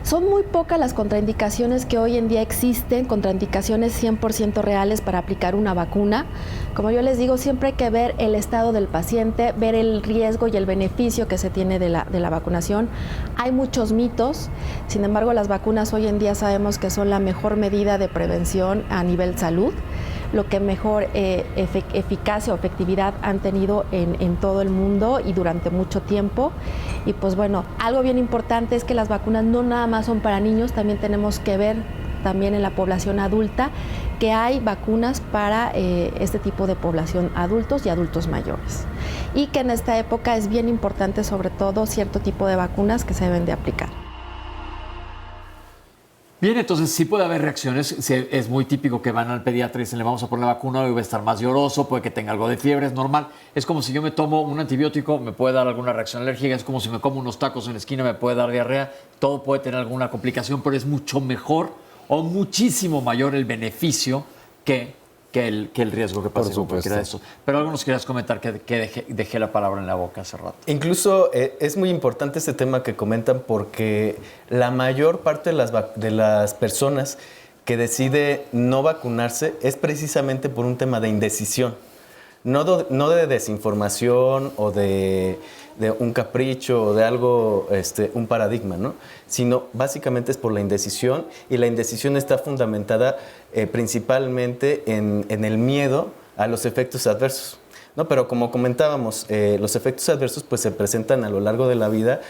Son muy pocas las contraindicaciones que hoy en día existen, contraindicaciones 100% reales para aplicar una vacuna. Como yo les digo, siempre hay que ver el estado del paciente, ver el riesgo y el beneficio que se tiene de la vacunación. Hay muchos mitos, sin embargo, las vacunas hoy en día sabemos que son la mejor medida de prevención a nivel salud, lo que mejor eficacia o efectividad han tenido en todo el mundo y durante mucho tiempo. Y pues bueno, algo bien importante es que las vacunas no nada más son para niños, también tenemos que ver también en la población adulta que hay vacunas para este tipo de población, adultos y adultos mayores. Y que en esta época es bien importante sobre todo cierto tipo de vacunas que se deben de aplicar. Bien, entonces sí puede haber reacciones. Es muy típico que van al pediatra y dicen le vamos a poner la vacuna, hoy va a estar más lloroso, puede que tenga algo de fiebre, es normal. Es como si yo me tomo un antibiótico, me puede dar alguna reacción alérgica, es como si me como unos tacos en la esquina, me puede dar diarrea, todo puede tener alguna complicación, pero es mucho mejor o muchísimo mayor el beneficio que el riesgo que pase con cualquiera de eso. Pero algo nos querías comentar que dejé la palabra en la boca hace rato. Incluso es muy importante este tema que comentan porque la mayor parte de las personas que decide no vacunarse es precisamente por un tema de indecisión. No de desinformación o de un capricho o de algo, un paradigma, ¿no? Sino básicamente es por la indecisión, y la indecisión está fundamentada principalmente en el miedo a los efectos adversos, ¿no? Pero como comentábamos, los efectos adversos pues se presentan a lo largo de la vida,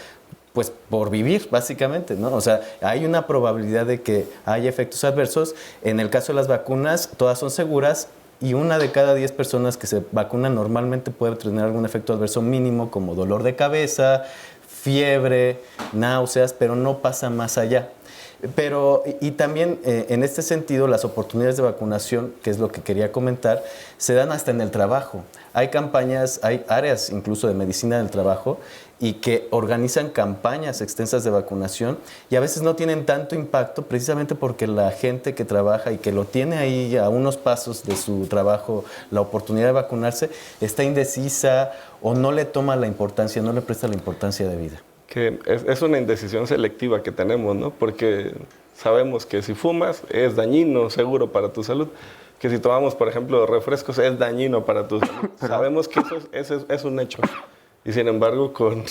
pues por vivir, básicamente, ¿no? O sea, hay una probabilidad de que haya efectos adversos. En el caso de las vacunas, todas son seguras, y 1 de cada 10 personas que se vacunan normalmente puede tener algún efecto adverso mínimo, como dolor de cabeza, fiebre, náuseas, pero no pasa más allá. Pero, y también en este sentido, las oportunidades de vacunación, que es lo que quería comentar, se dan hasta en el trabajo. Hay campañas, hay áreas incluso de medicina del trabajo y que organizan campañas extensas de vacunación, y a veces no tienen tanto impacto precisamente porque la gente que trabaja y que lo tiene ahí a unos pasos de su trabajo, la oportunidad de vacunarse, está indecisa o no le toma la importancia, no le presta la importancia de vida. Que es una indecisión selectiva que tenemos, ¿no? Porque sabemos que si fumas es dañino, seguro para tu salud. Que si tomamos, por ejemplo, refrescos es dañino para tu salud. Sabemos que eso es un hecho. Y sin embargo, con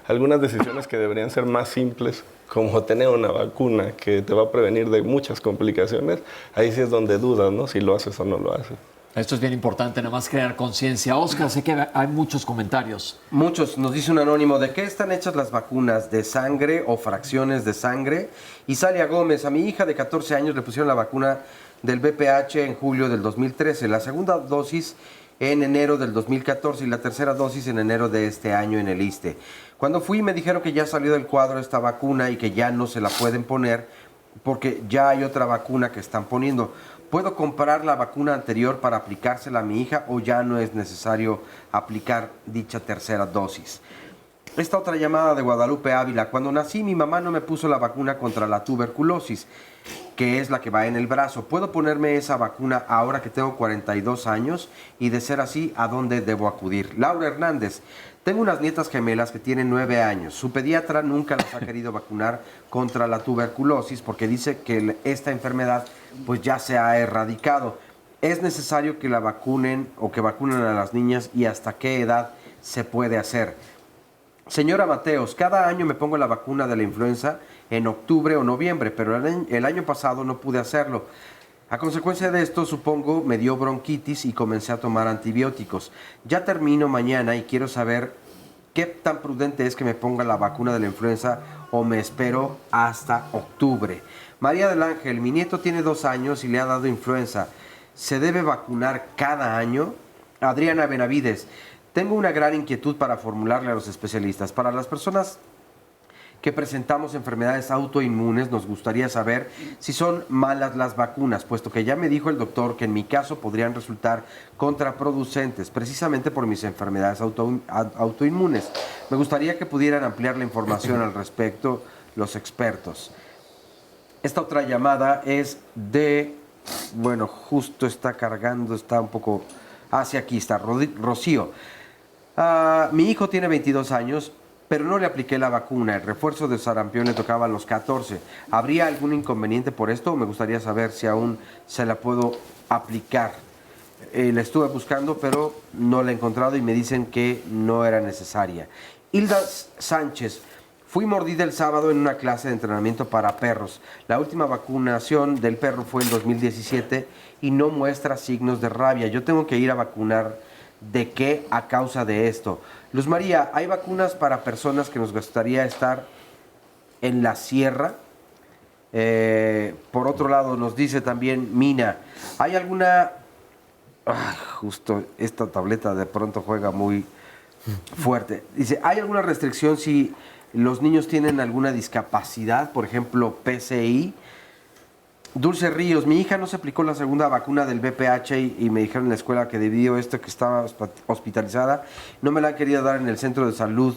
algunas decisiones que deberían ser más simples, como tener una vacuna que te va a prevenir de muchas complicaciones, ahí sí es donde dudas, ¿no? Si lo haces o no lo haces. Esto es bien importante, nada más crear conciencia. Oscar, sé que hay muchos comentarios. Muchos. Nos dice un anónimo, ¿de qué están hechas las vacunas? ¿De sangre o fracciones de sangre? Isalia Gómez, a mi hija de 14 años le pusieron la vacuna del VPH en julio del 2013, la segunda dosis en enero del 2014 y la tercera dosis en enero de este año en el ISSSTE. Cuando fui me dijeron que ya salió del cuadro esta vacuna y que ya no se la pueden poner porque ya hay otra vacuna que están poniendo. ¿Puedo comprar la vacuna anterior para aplicársela a mi hija o ya no es necesario aplicar dicha tercera dosis? Esta otra llamada de Guadalupe Ávila. Cuando nací, mi mamá no me puso la vacuna contra la tuberculosis, que es la que va en el brazo. ¿Puedo ponerme esa vacuna ahora que tengo 42 años? Y de ser así, ¿a dónde debo acudir? Laura Hernández. Tengo unas nietas gemelas que tienen 9 años. Su pediatra nunca las ha querido vacunar contra la tuberculosis porque dice que esta enfermedad pues ya se ha erradicado. ¿Es necesario que la vacunen o que vacunen a las niñas y hasta qué edad se puede hacer? Señora Mateos, cada año me pongo la vacuna de la influenza en octubre o noviembre, pero el año pasado no pude hacerlo. A consecuencia de esto, supongo, me dio bronquitis y comencé a tomar antibióticos. Ya termino mañana y quiero saber qué tan prudente es que me ponga la vacuna de la influenza o me espero hasta octubre. María del Ángel, mi nieto tiene 2 años y le ha dado influenza. ¿Se debe vacunar cada año? Adriana Benavides, tengo una gran inquietud para formularle a los especialistas. Para las personas que presentamos enfermedades autoinmunes, nos gustaría saber si son malas las vacunas, puesto que ya me dijo el doctor que en mi caso podrían resultar contraproducentes, precisamente por mis enfermedades autoinmunes. Me gustaría que pudieran ampliar la información al respecto los expertos. Esta otra llamada es de, bueno, justo está cargando, está un poco hacia aquí, está Rocío. Mi hijo tiene 22 años, pero no le apliqué la vacuna. El refuerzo de sarampión le tocaba a los 14. ¿Habría algún inconveniente por esto? Me gustaría saber si aún se la puedo aplicar. La estuve buscando, pero no la he encontrado y me dicen que no era necesaria. Hilda Sánchez, fui mordida el sábado en una clase de entrenamiento para perros. La última vacunación del perro fue en 2017 y no muestra signos de rabia. Yo tengo que ir a vacunar. ¿De qué a causa de esto? Luz María, ¿hay vacunas para personas que nos gustaría estar en la sierra? Por otro lado, nos dice también Mina, ¿hay alguna... justo esta tableta de pronto juega muy fuerte. Dice, ¿hay alguna restricción si los niños tienen alguna discapacidad, por ejemplo, PCI? Dulce Ríos, mi hija no se aplicó la segunda vacuna del VPH y me dijeron en la escuela que debido a esto que estaba hospitalizada, no me la han querido dar en el centro de salud.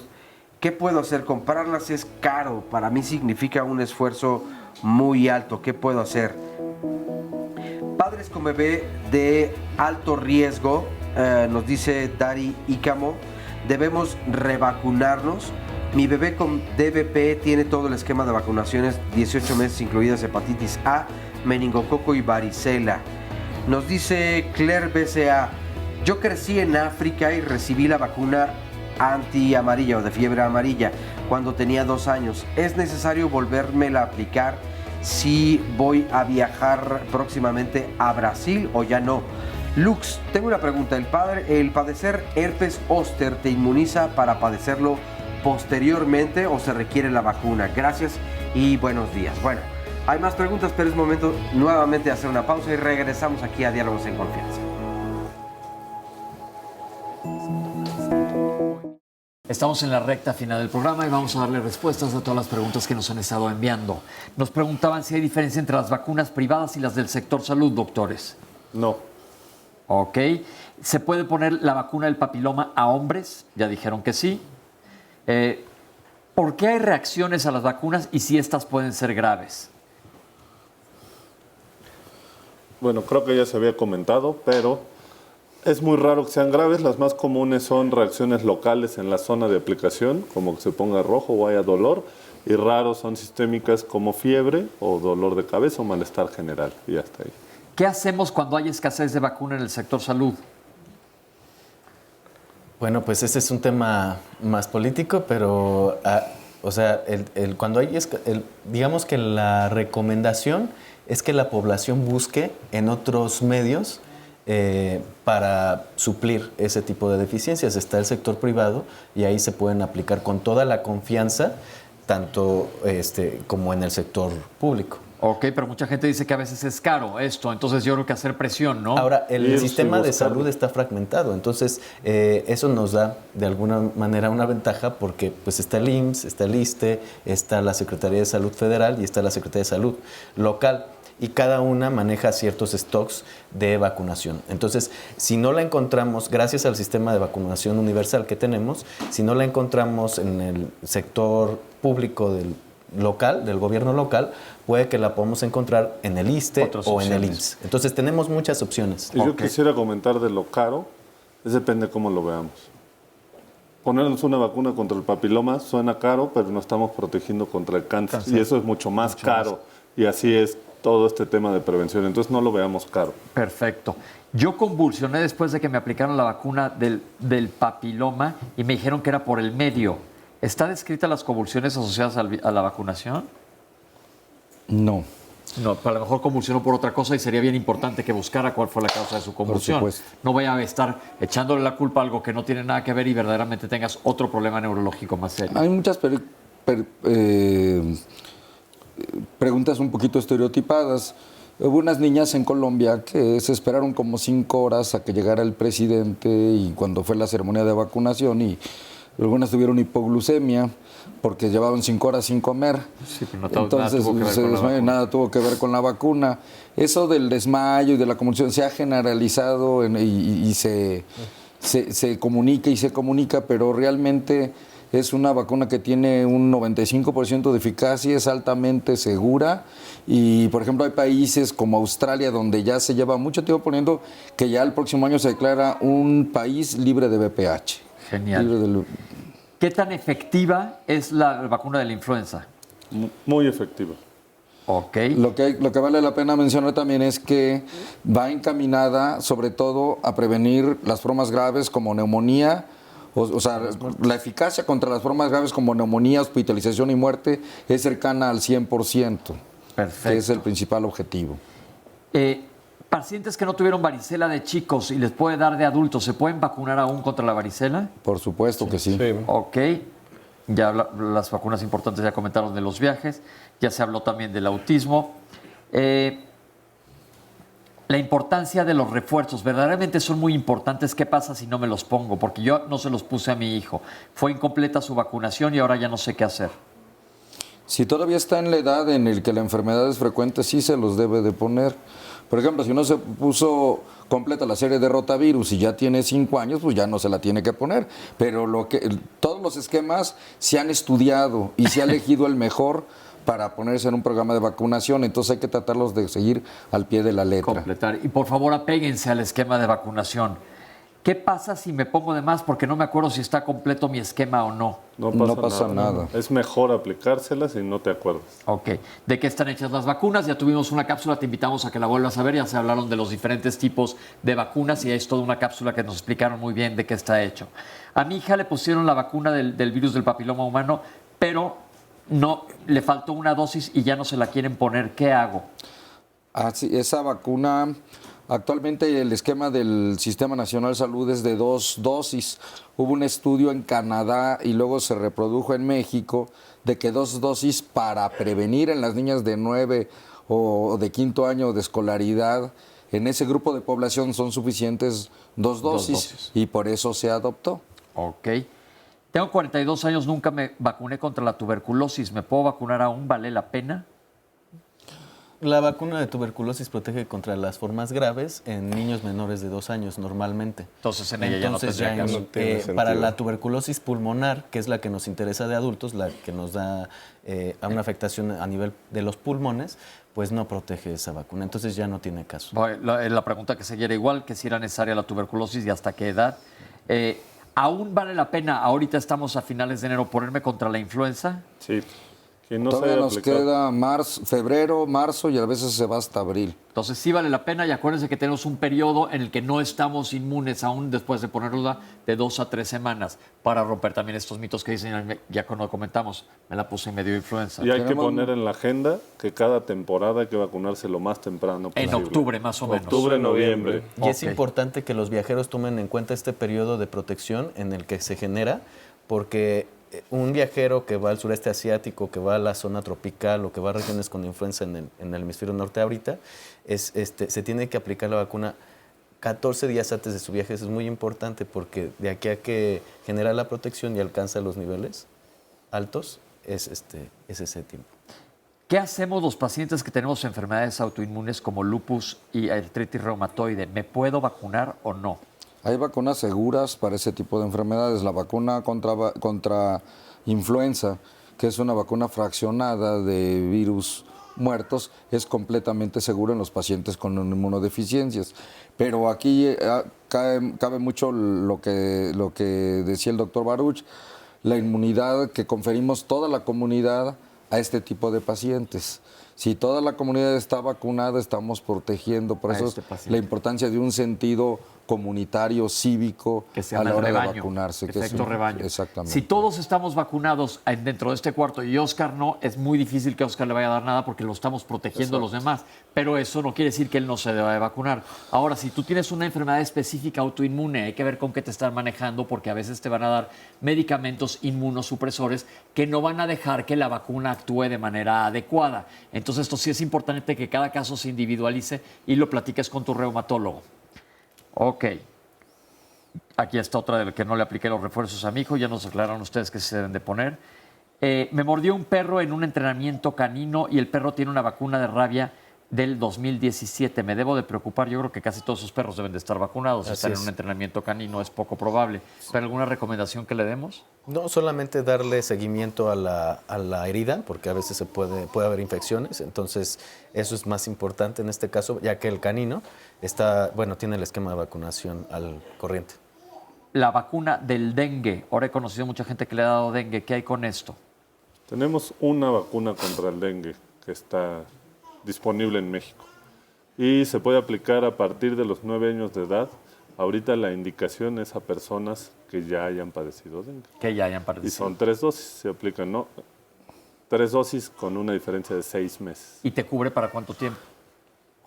¿Qué puedo hacer? Comprarlas es caro, para mí significa un esfuerzo muy alto. ¿Qué puedo hacer? Padres con bebé de alto riesgo, nos dice Dari Ícamo, debemos revacunarnos. Mi bebé con DVP tiene todo el esquema de vacunaciones, 18 meses incluidas hepatitis A, meningococo y varicela. Nos dice Claire BCA, yo crecí en África y recibí la vacuna anti-amarilla o de fiebre amarilla cuando tenía 2 años. ¿Es necesario volvérmela a aplicar si voy a viajar próximamente a Brasil o ya no? Lux, tengo una pregunta. ¿El padecer herpes zóster te inmuniza para padecerlo posteriormente o se requiere la vacuna? Gracias y buenos días. Bueno, hay más preguntas, pero es momento nuevamente de hacer una pausa y regresamos aquí a Diálogos en Confianza. Estamos en la recta final del programa y vamos a darle respuestas a todas las preguntas que nos han estado enviando. Nos preguntaban si hay diferencia entre las vacunas privadas y las del sector salud, doctores. No. Ok. ¿Se puede poner la vacuna del papiloma a hombres? Ya dijeron que sí. ¿Por qué hay reacciones a las vacunas y si estas pueden ser graves? Bueno, creo que ya se había comentado, pero es muy raro que sean graves. Las más comunes son reacciones locales en la zona de aplicación, como que se ponga rojo o haya dolor, y raros son sistémicas como fiebre o dolor de cabeza o malestar general, y hasta ahí. ¿Qué hacemos cuando hay escasez de vacuna en el sector salud? Bueno, pues ese es un tema más político, pero, o sea, cuando hay, digamos que la recomendación es que la población busque en otros medios para suplir ese tipo de deficiencias. Está el sector privado y ahí se pueden aplicar con toda la confianza, tanto como en el sector público. Ok, pero mucha gente dice que a veces es caro esto, entonces yo creo que hacer presión, ¿no? Ahora, el sistema de salud está fragmentado, entonces eso nos da de alguna manera una ventaja porque pues está el IMSS, está el ISSSTE, está la Secretaría de Salud Federal y está la Secretaría de Salud local. y cada una maneja ciertos stocks de vacunación. Entonces, si no la encontramos, gracias al sistema de vacunación universal que tenemos, si no la encontramos en el sector público del local, del gobierno local, puede que la podamos encontrar en el ISSSTE o en el IMSS. Entonces, tenemos muchas opciones. Y yo quisiera comentar de lo caro, depende cómo lo veamos. Ponernos una vacuna contra el papiloma suena caro, pero no estamos protegiendo contra el cáncer. Y eso es mucho más caro. Y así es todo este tema de prevención. Entonces no lo veamos caro. Perfecto. Yo convulsioné después de que me aplicaron la vacuna del papiloma y me dijeron que era por el medio. ¿Están descritas las convulsiones asociadas a la vacunación? No. No, a lo mejor convulsionó por otra cosa y sería bien importante que buscara cuál fue la causa de su convulsión. Por supuesto. No vaya a estar echándole la culpa a algo que no tiene nada que ver y verdaderamente tengas otro problema neurológico más serio. Hay muchas preguntas un poquito estereotipadas. Hubo unas niñas en Colombia que se esperaron como 5 horas a que llegara el presidente y cuando fue la ceremonia de vacunación y algunas tuvieron hipoglucemia porque llevaban 5 horas sin comer. Sí, pero Entonces nada tuvo que ver con la vacuna. Eso del desmayo y de la convulsión se ha generalizado y se comunica, pero realmente es una vacuna que tiene un 95% de eficacia, es altamente segura y, por ejemplo, hay países como Australia donde ya se lleva mucho tiempo poniendo que ya el próximo año se declara un país libre de VPH. Genial. ¿Qué tan efectiva es la vacuna de la influenza? Muy efectiva. Ok. Lo que vale la pena mencionar también es que va encaminada sobre todo a prevenir las formas graves como neumonía, o sea, la eficacia contra las formas graves como neumonía, hospitalización y muerte es cercana al 100%. Perfecto. Que es el principal objetivo. Pacientes que no tuvieron varicela de chicos y les puede dar de adultos, ¿se pueden vacunar aún contra la varicela? Por supuesto que sí. Ok. Ya las vacunas importantes ya comentaron de los viajes, ya se habló también del autismo. La importancia de los refuerzos, verdaderamente son muy importantes. ¿Qué pasa si no me los pongo? Porque yo no se los puse a mi hijo. Fue incompleta su vacunación y ahora ya no sé qué hacer. Si todavía está en la edad en la que la enfermedad es frecuente, sí se los debe de poner. Por ejemplo, si no se puso completa la serie de rotavirus y ya tiene 5 años, pues ya no se la tiene que poner. Pero todos los esquemas se han estudiado y se ha elegido el mejor para ponerse en un programa de vacunación, entonces hay que tratarlos de seguir al pie de la letra. Completar. Y por favor, apéguense al esquema de vacunación. ¿Qué pasa si me pongo de más porque no me acuerdo si está completo mi esquema o no? No pasa nada. Es mejor aplicárselas y no te acuerdas. Ok. ¿De qué están hechas las vacunas? Ya tuvimos una cápsula, te invitamos a que la vuelvas a ver. Ya se hablaron de los diferentes tipos de vacunas y es toda una cápsula que nos explicaron muy bien de qué está hecho. A mi hija le pusieron la vacuna del virus del papiloma humano, pero no, le faltó una dosis y ya no se la quieren poner. ¿Qué hago? Sí, esa vacuna, actualmente el esquema del Sistema Nacional de Salud es de 2 dosis. Hubo un estudio en Canadá y luego se reprodujo en México de que 2 dosis para prevenir en las niñas de 9 o de 5º año de escolaridad, en ese grupo de población son suficientes 2 dosis y por eso se adoptó. Ok. Tengo 42 años, nunca me vacuné contra la tuberculosis. ¿Me puedo vacunar aún? ¿Vale la pena? La vacuna de tuberculosis protege contra las formas graves en niños menores de 2 años normalmente. Entonces en ella ya no tendría caso. Para la tuberculosis pulmonar, que es la que nos interesa de adultos, la que nos da a una afectación a nivel de los pulmones, pues no protege esa vacuna. Entonces ya no tiene caso. La pregunta que seguía era igual, que si era necesaria la tuberculosis y hasta qué edad. ¿Aún vale la pena, ahorita estamos a finales de enero, ponerme contra la influenza? Sí. Que no todavía nos queda febrero, marzo y a veces se va hasta abril. Entonces sí vale la pena y acuérdense que tenemos un periodo en el que no estamos inmunes aún después de ponerla de 2 a 3 semanas para romper también estos mitos que dicen, ya cuando comentamos, me la puse y me dio influenza. Y hay que poner en la agenda que cada temporada hay que vacunarse lo más temprano posible. En octubre más o menos. Octubre, noviembre. Y es importante que los viajeros tomen en cuenta este periodo de protección en el que se genera, porque un viajero que va al sureste asiático, que va a la zona tropical o que va a regiones con influenza en el hemisferio norte ahorita, se tiene que aplicar la vacuna 14 días antes de su viaje. Eso es muy importante porque de aquí a que genera la protección y alcanza los niveles altos es ese tiempo. ¿Qué hacemos los pacientes que tenemos enfermedades autoinmunes como lupus y artritis reumatoide? ¿Me puedo vacunar o no? Hay vacunas seguras para ese tipo de enfermedades. La vacuna contra influenza, que es una vacuna fraccionada de virus muertos, es completamente seguro en los pacientes con inmunodeficiencias. Pero aquí cabe mucho lo que decía el doctor Baruch, la inmunidad que conferimos toda la comunidad a este tipo de pacientes. Si toda la comunidad está vacunada, estamos protegiendo. Por eso la importancia de un sentido comunitario, cívico, que se a llama la hora rebaño, de vacunarse. Efecto rebaño. Exactamente. Si todos estamos vacunados dentro de este cuarto y Oscar no, es muy difícil que Oscar le vaya a dar nada porque lo estamos protegiendo a los demás. Pero eso no quiere decir que él no se deba de vacunar. Ahora, si tú tienes una enfermedad específica autoinmune, hay que ver con qué te están manejando porque a veces te van a dar medicamentos inmunosupresores que no van a dejar que la vacuna actúe de manera adecuada. Entonces, esto sí es importante que cada caso se individualice y lo platiques con tu reumatólogo. Ok. Aquí está otra de que no le apliqué los refuerzos a mi hijo. Ya nos aclararon ustedes que se deben de poner. Me mordió un perro en un entrenamiento canino y el perro tiene una vacuna de rabia del 2017. ¿Me debo de preocupar? Yo creo que casi todos sus perros deben de estar vacunados. Estar en un entrenamiento canino es poco probable. ¿Pero alguna recomendación que le demos? No, solamente darle seguimiento a la herida, porque a veces puede haber infecciones. Entonces, eso es más importante en este caso, ya que el canino tiene el esquema de vacunación al corriente. La vacuna del dengue. Ahora he conocido mucha gente que le ha dado dengue. ¿Qué hay con esto? Tenemos una vacuna contra el dengue que está disponible en México y se puede aplicar a partir de los 9 años de edad. Ahorita la indicación es a personas que ya hayan padecido dengue. Que ya hayan padecido. Y son 3 dosis, se aplican, ¿no? 3 dosis con una diferencia de 6 meses. ¿Y te cubre para cuánto tiempo?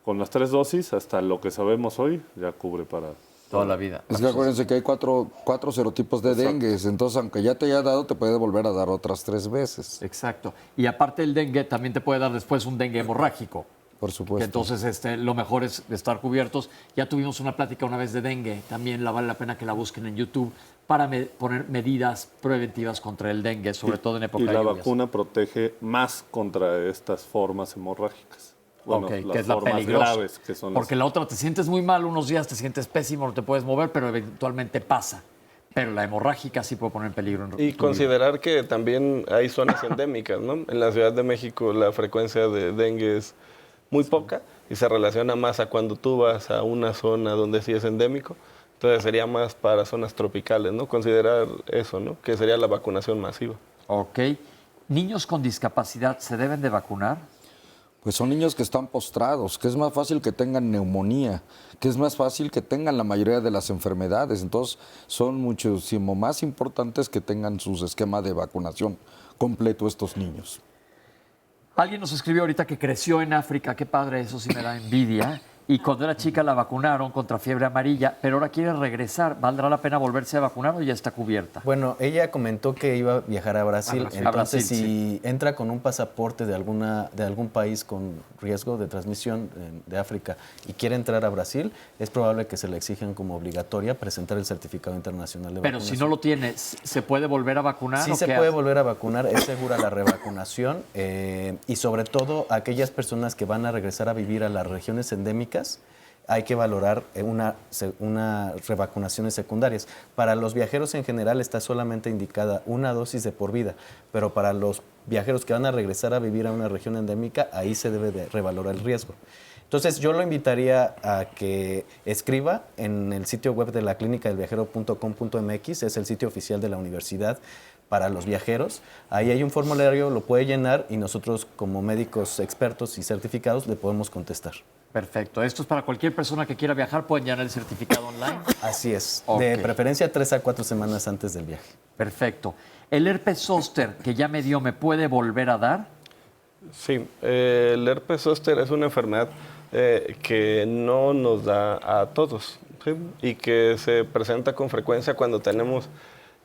Con las 3 dosis, hasta lo que sabemos hoy, ya cubre para toda la vida. Es que acuérdense que hay cuatro serotipos de dengue, entonces aunque ya te haya dado, te puede volver a dar otras 3 veces. Exacto. Y aparte del dengue, también te puede dar después un dengue hemorrágico. Por supuesto. Que entonces lo mejor es estar cubiertos. Ya tuvimos una plática una vez de dengue, también vale la pena que la busquen en YouTube para poner medidas preventivas contra el dengue, sobre todo en época de lluvias. Y la lluvias. vacuna protege más contra estas formas hemorrágicas. Bueno, que las es la formas peligrosa. graves que son Porque la otra te sientes muy mal unos días, te sientes pésimo, no te puedes mover, pero eventualmente pasa. Pero la hemorrágica sí puede poner en peligro. Y considerar que también hay zonas endémicas, ¿no? En la Ciudad de México la frecuencia de dengue es muy poca y se relaciona más a cuando tú vas a una zona donde sí es endémico. Entonces sería más para zonas tropicales, ¿no? Considerar eso, ¿no? Que sería la vacunación masiva. Ok. ¿Niños con discapacidad se deben de vacunar? Pues son niños que están postrados, que es más fácil que tengan neumonía, que es más fácil que tengan la mayoría de las enfermedades. Entonces, son muchísimo más importantes que tengan sus esquemas de vacunación completo estos niños. Alguien nos escribió ahorita que creció en África, qué padre, eso sí me da envidia. Y cuando era chica la vacunaron contra fiebre amarilla, pero ahora quiere regresar. ¿Valdrá la pena volverse a vacunar o ya está cubierta? Bueno, ella comentó que iba a viajar a Brasil. Entonces, a Brasil, si entra con un pasaporte de algún país con riesgo de transmisión de África y quiere entrar a Brasil, es probable que se le exijan como obligatoria presentar el certificado internacional de vacunación. Pero si no lo tiene, ¿se puede volver a vacunar? Sí, se puede volver a vacunar, es segura la revacunación y sobre todo aquellas personas que van a regresar a vivir a las regiones endémicas, hay que valorar unas revacunaciones secundarias. Para los viajeros en general está solamente indicada una dosis de por vida, pero para los viajeros que van a regresar a vivir a una región endémica, ahí se debe de revalorar el riesgo. Entonces, yo lo invitaría a que escriba en el sitio web de la clínica del viajero.com.mx, es el sitio oficial de la universidad para los viajeros. Ahí hay un formulario, lo puede llenar y nosotros como médicos expertos y certificados le podemos contestar. Perfecto. Esto es para cualquier persona que quiera viajar, pueden llenar el certificado online. Así es. Okay. De preferencia 3 a 4 semanas antes del viaje. Perfecto. ¿El herpes zóster que ya me dio me puede volver a dar? Sí, el herpes zóster es una enfermedad que no nos da a todos, ¿sí? Y que se presenta con frecuencia cuando tenemos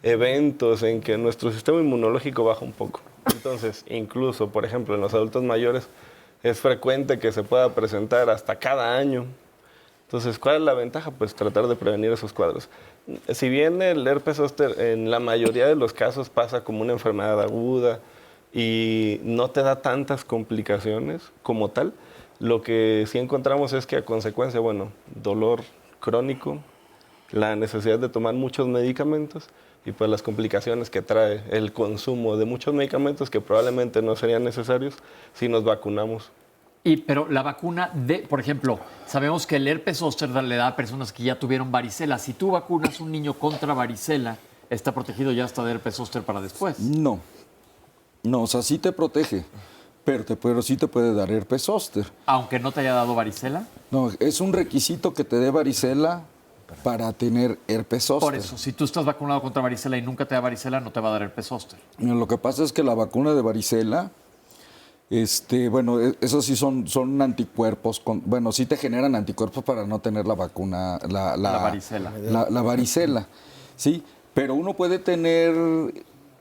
eventos en que nuestro sistema inmunológico baja un poco. Entonces, incluso, por ejemplo, en los adultos mayores es frecuente que se pueda presentar hasta cada año. Entonces, ¿cuál es la ventaja? Pues tratar de prevenir esos cuadros. Si bien el herpes zóster en la mayoría de los casos pasa como una enfermedad aguda, y no te da tantas complicaciones como tal. Lo que sí encontramos es que a consecuencia, bueno, dolor crónico, la necesidad de tomar muchos medicamentos y pues las complicaciones que trae el consumo de muchos medicamentos que probablemente no serían necesarios si nos vacunamos. Pero la vacuna por ejemplo, sabemos que el herpes zóster le da a personas que ya tuvieron varicela. Si tú vacunas a un niño contra varicela, ¿está protegido ya hasta de herpes zóster para después? No, o sea, sí te protege, pero sí te puede dar herpes zóster. ¿Aunque no te haya dado varicela? No, es un requisito que te dé varicela para tener herpes zóster. Por eso, si tú estás vacunado contra varicela y nunca te da varicela, no te va a dar herpes zóster. Lo que pasa es que la vacuna de varicela, bueno, esos sí son anticuerpos, sí te generan anticuerpos para no tener la vacuna, la varicela. La varicela, sí, pero uno puede tener,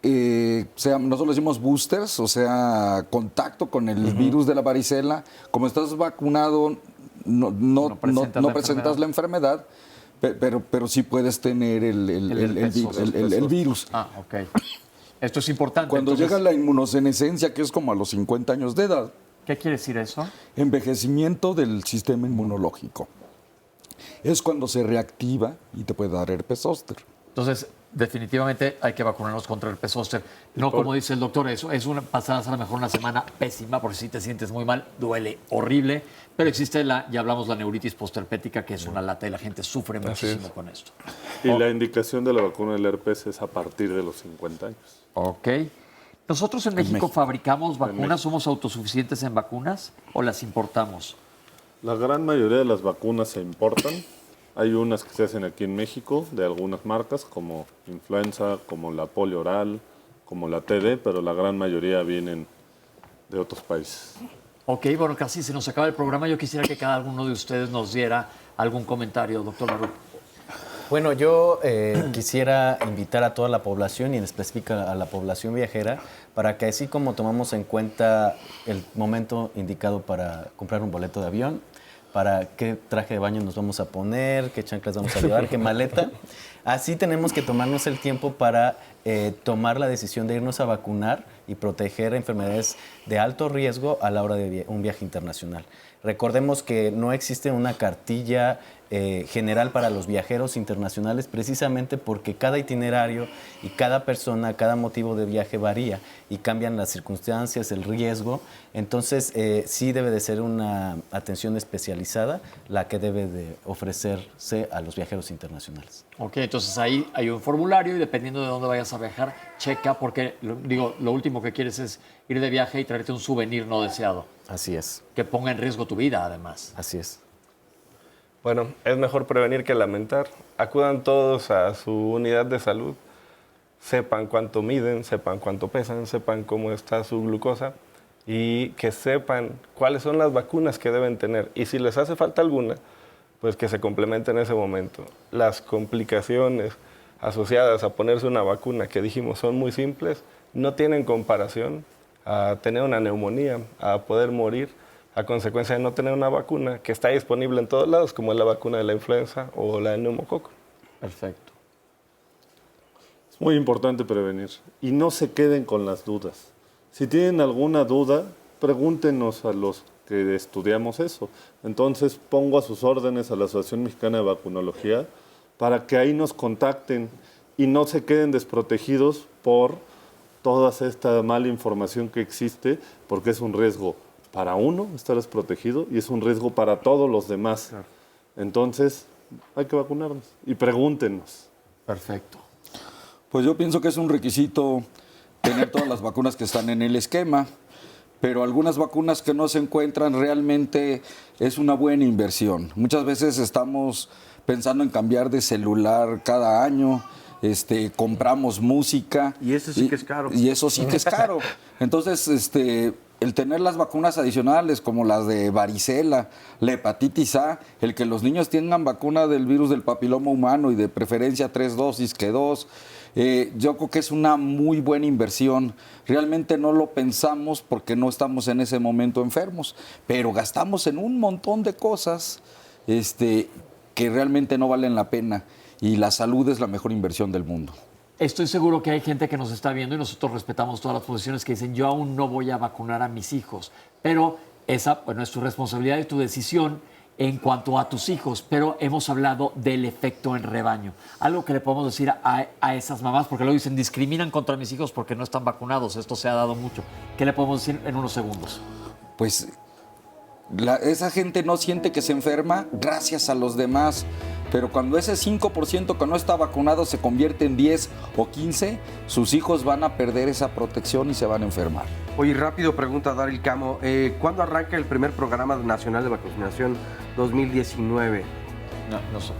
nosotros decimos boosters, o sea, contacto con el virus de la varicela. Como estás vacunado, no presentas la enfermedad, pero sí puedes tener el virus. Ah, ok. Esto es importante. Cuando llega la inmunosenescencia, que es como a los 50 años de edad. ¿Qué quiere decir eso? Envejecimiento del sistema inmunológico. Es cuando se reactiva y te puede dar herpes zóster. Entonces, definitivamente hay que vacunarnos contra el herpes zóster. No, como dice el doctor, eso es pasadas a lo mejor una semana pésima, porque si te sientes muy mal, duele horrible. Pero existe ya hablamos la neuritis postherpética, que es una lata y la gente sufre muchísimo con esto. Y la indicación de la vacuna del herpes es a partir de los 50 años. Ok. ¿Nosotros en México fabricamos vacunas? ¿Somos autosuficientes en vacunas o las importamos? La gran mayoría de las vacunas se importan. Hay unas que se hacen aquí en México, de algunas marcas, como influenza, como la polio oral, como la TD, pero la gran mayoría vienen de otros países. Ok, bueno, casi se nos acaba el programa. Yo quisiera que cada uno de ustedes nos diera algún comentario, doctor Baruch. Bueno, yo quisiera invitar a toda la población y en específico a la población viajera para que así como tomamos en cuenta el momento indicado para comprar un boleto de avión, para qué traje de baño nos vamos a poner, qué chanclas vamos a llevar, qué maleta. Así tenemos que tomarnos el tiempo para tomar la decisión de irnos a vacunar y proteger enfermedades de alto riesgo a la hora de un viaje internacional. Recordemos que no existe una cartilla general para los viajeros internacionales precisamente porque cada itinerario y cada persona, cada motivo de viaje varía y cambian las circunstancias, el riesgo. Entonces, sí debe de ser una atención especializada la que debe de ofrecerse a los viajeros internacionales. Ok, entonces ahí hay un formulario y dependiendo de dónde vayas a viajar, checa porque, lo último que quieres es ir de viaje y traerte un souvenir no deseado. Así es. Que ponga en riesgo tu vida, además. Así es. Bueno, es mejor prevenir que lamentar. Acudan todos a su unidad de salud, sepan cuánto miden, sepan cuánto pesan, sepan cómo está su glucosa y que sepan cuáles son las vacunas que deben tener. Y si les hace falta alguna, pues que se complemente en ese momento. Las complicaciones asociadas a ponerse una vacuna que dijimos son muy simples, no tienen comparación a tener una neumonía, a poder morir a consecuencia de no tener una vacuna que está disponible en todos lados, como es la vacuna de la influenza o la de neumococo. Perfecto. Es muy importante prevenir y no se queden con las dudas. Si tienen alguna duda, pregúntenos a los que estudiamos eso. Entonces pongo a sus órdenes a la Asociación Mexicana de Vacunología para que ahí nos contacten y no se queden desprotegidos por toda esta mala información que existe, porque es un riesgo para uno estar desprotegido y es un riesgo para todos los demás. Claro. Entonces, hay que vacunarnos y pregúntenos. Perfecto. Pues yo pienso que es un requisito tener todas las vacunas que están en el esquema, pero algunas vacunas que no se encuentran realmente es una buena inversión. Muchas veces estamos pensando en cambiar de celular cada año, compramos música. Y eso sí que es caro. Y eso sí que es caro. Entonces, el tener las vacunas adicionales como las de varicela, la hepatitis A, el que los niños tengan vacuna del virus del papiloma humano y de preferencia 3 dosis que 2, yo creo que es una muy buena inversión. Realmente no lo pensamos porque no estamos en ese momento enfermos, pero gastamos en un montón de cosas que realmente no valen la pena y la salud es la mejor inversión del mundo. Estoy seguro que hay gente que nos está viendo y nosotros respetamos todas las posiciones que dicen yo aún no voy a vacunar a mis hijos, pero esa, bueno, es tu responsabilidad y tu decisión en cuanto a tus hijos, pero hemos hablado del efecto en rebaño. Algo que le podemos decir a esas mamás, porque luego dicen discriminan contra mis hijos porque no están vacunados, esto se ha dado mucho. ¿Qué le podemos decir en unos segundos? Pues esa gente no siente que se enferma gracias a los demás, pero cuando ese 5% que no está vacunado se convierte en 10 o 15, sus hijos van a perder esa protección y se van a enfermar. Oye, rápido pregunta, Daryl Camo, ¿cuándo arranca el primer programa nacional de vacunación 2019?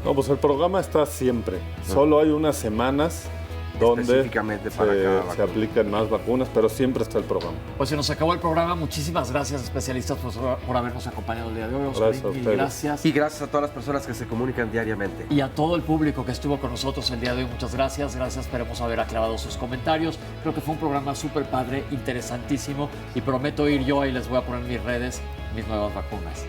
No, pues el programa está siempre. Solo hay unas semanas donde específicamente para cada se vacuna. aplican más vacunas, pero siempre está el programa. Pues se nos acabó el programa. Muchísimas gracias, especialistas, por habernos acompañado el día de hoy. Gracias a Oscarín, ustedes. gracias. Y gracias a todas las personas que se comunican diariamente. Y a todo el público que estuvo con nosotros el día de hoy, muchas gracias. Gracias, esperemos haber aclarado sus comentarios. Creo que fue un programa súper padre, interesantísimo. Y prometo ir yo y les voy a poner en mis redes mis nuevas vacunas.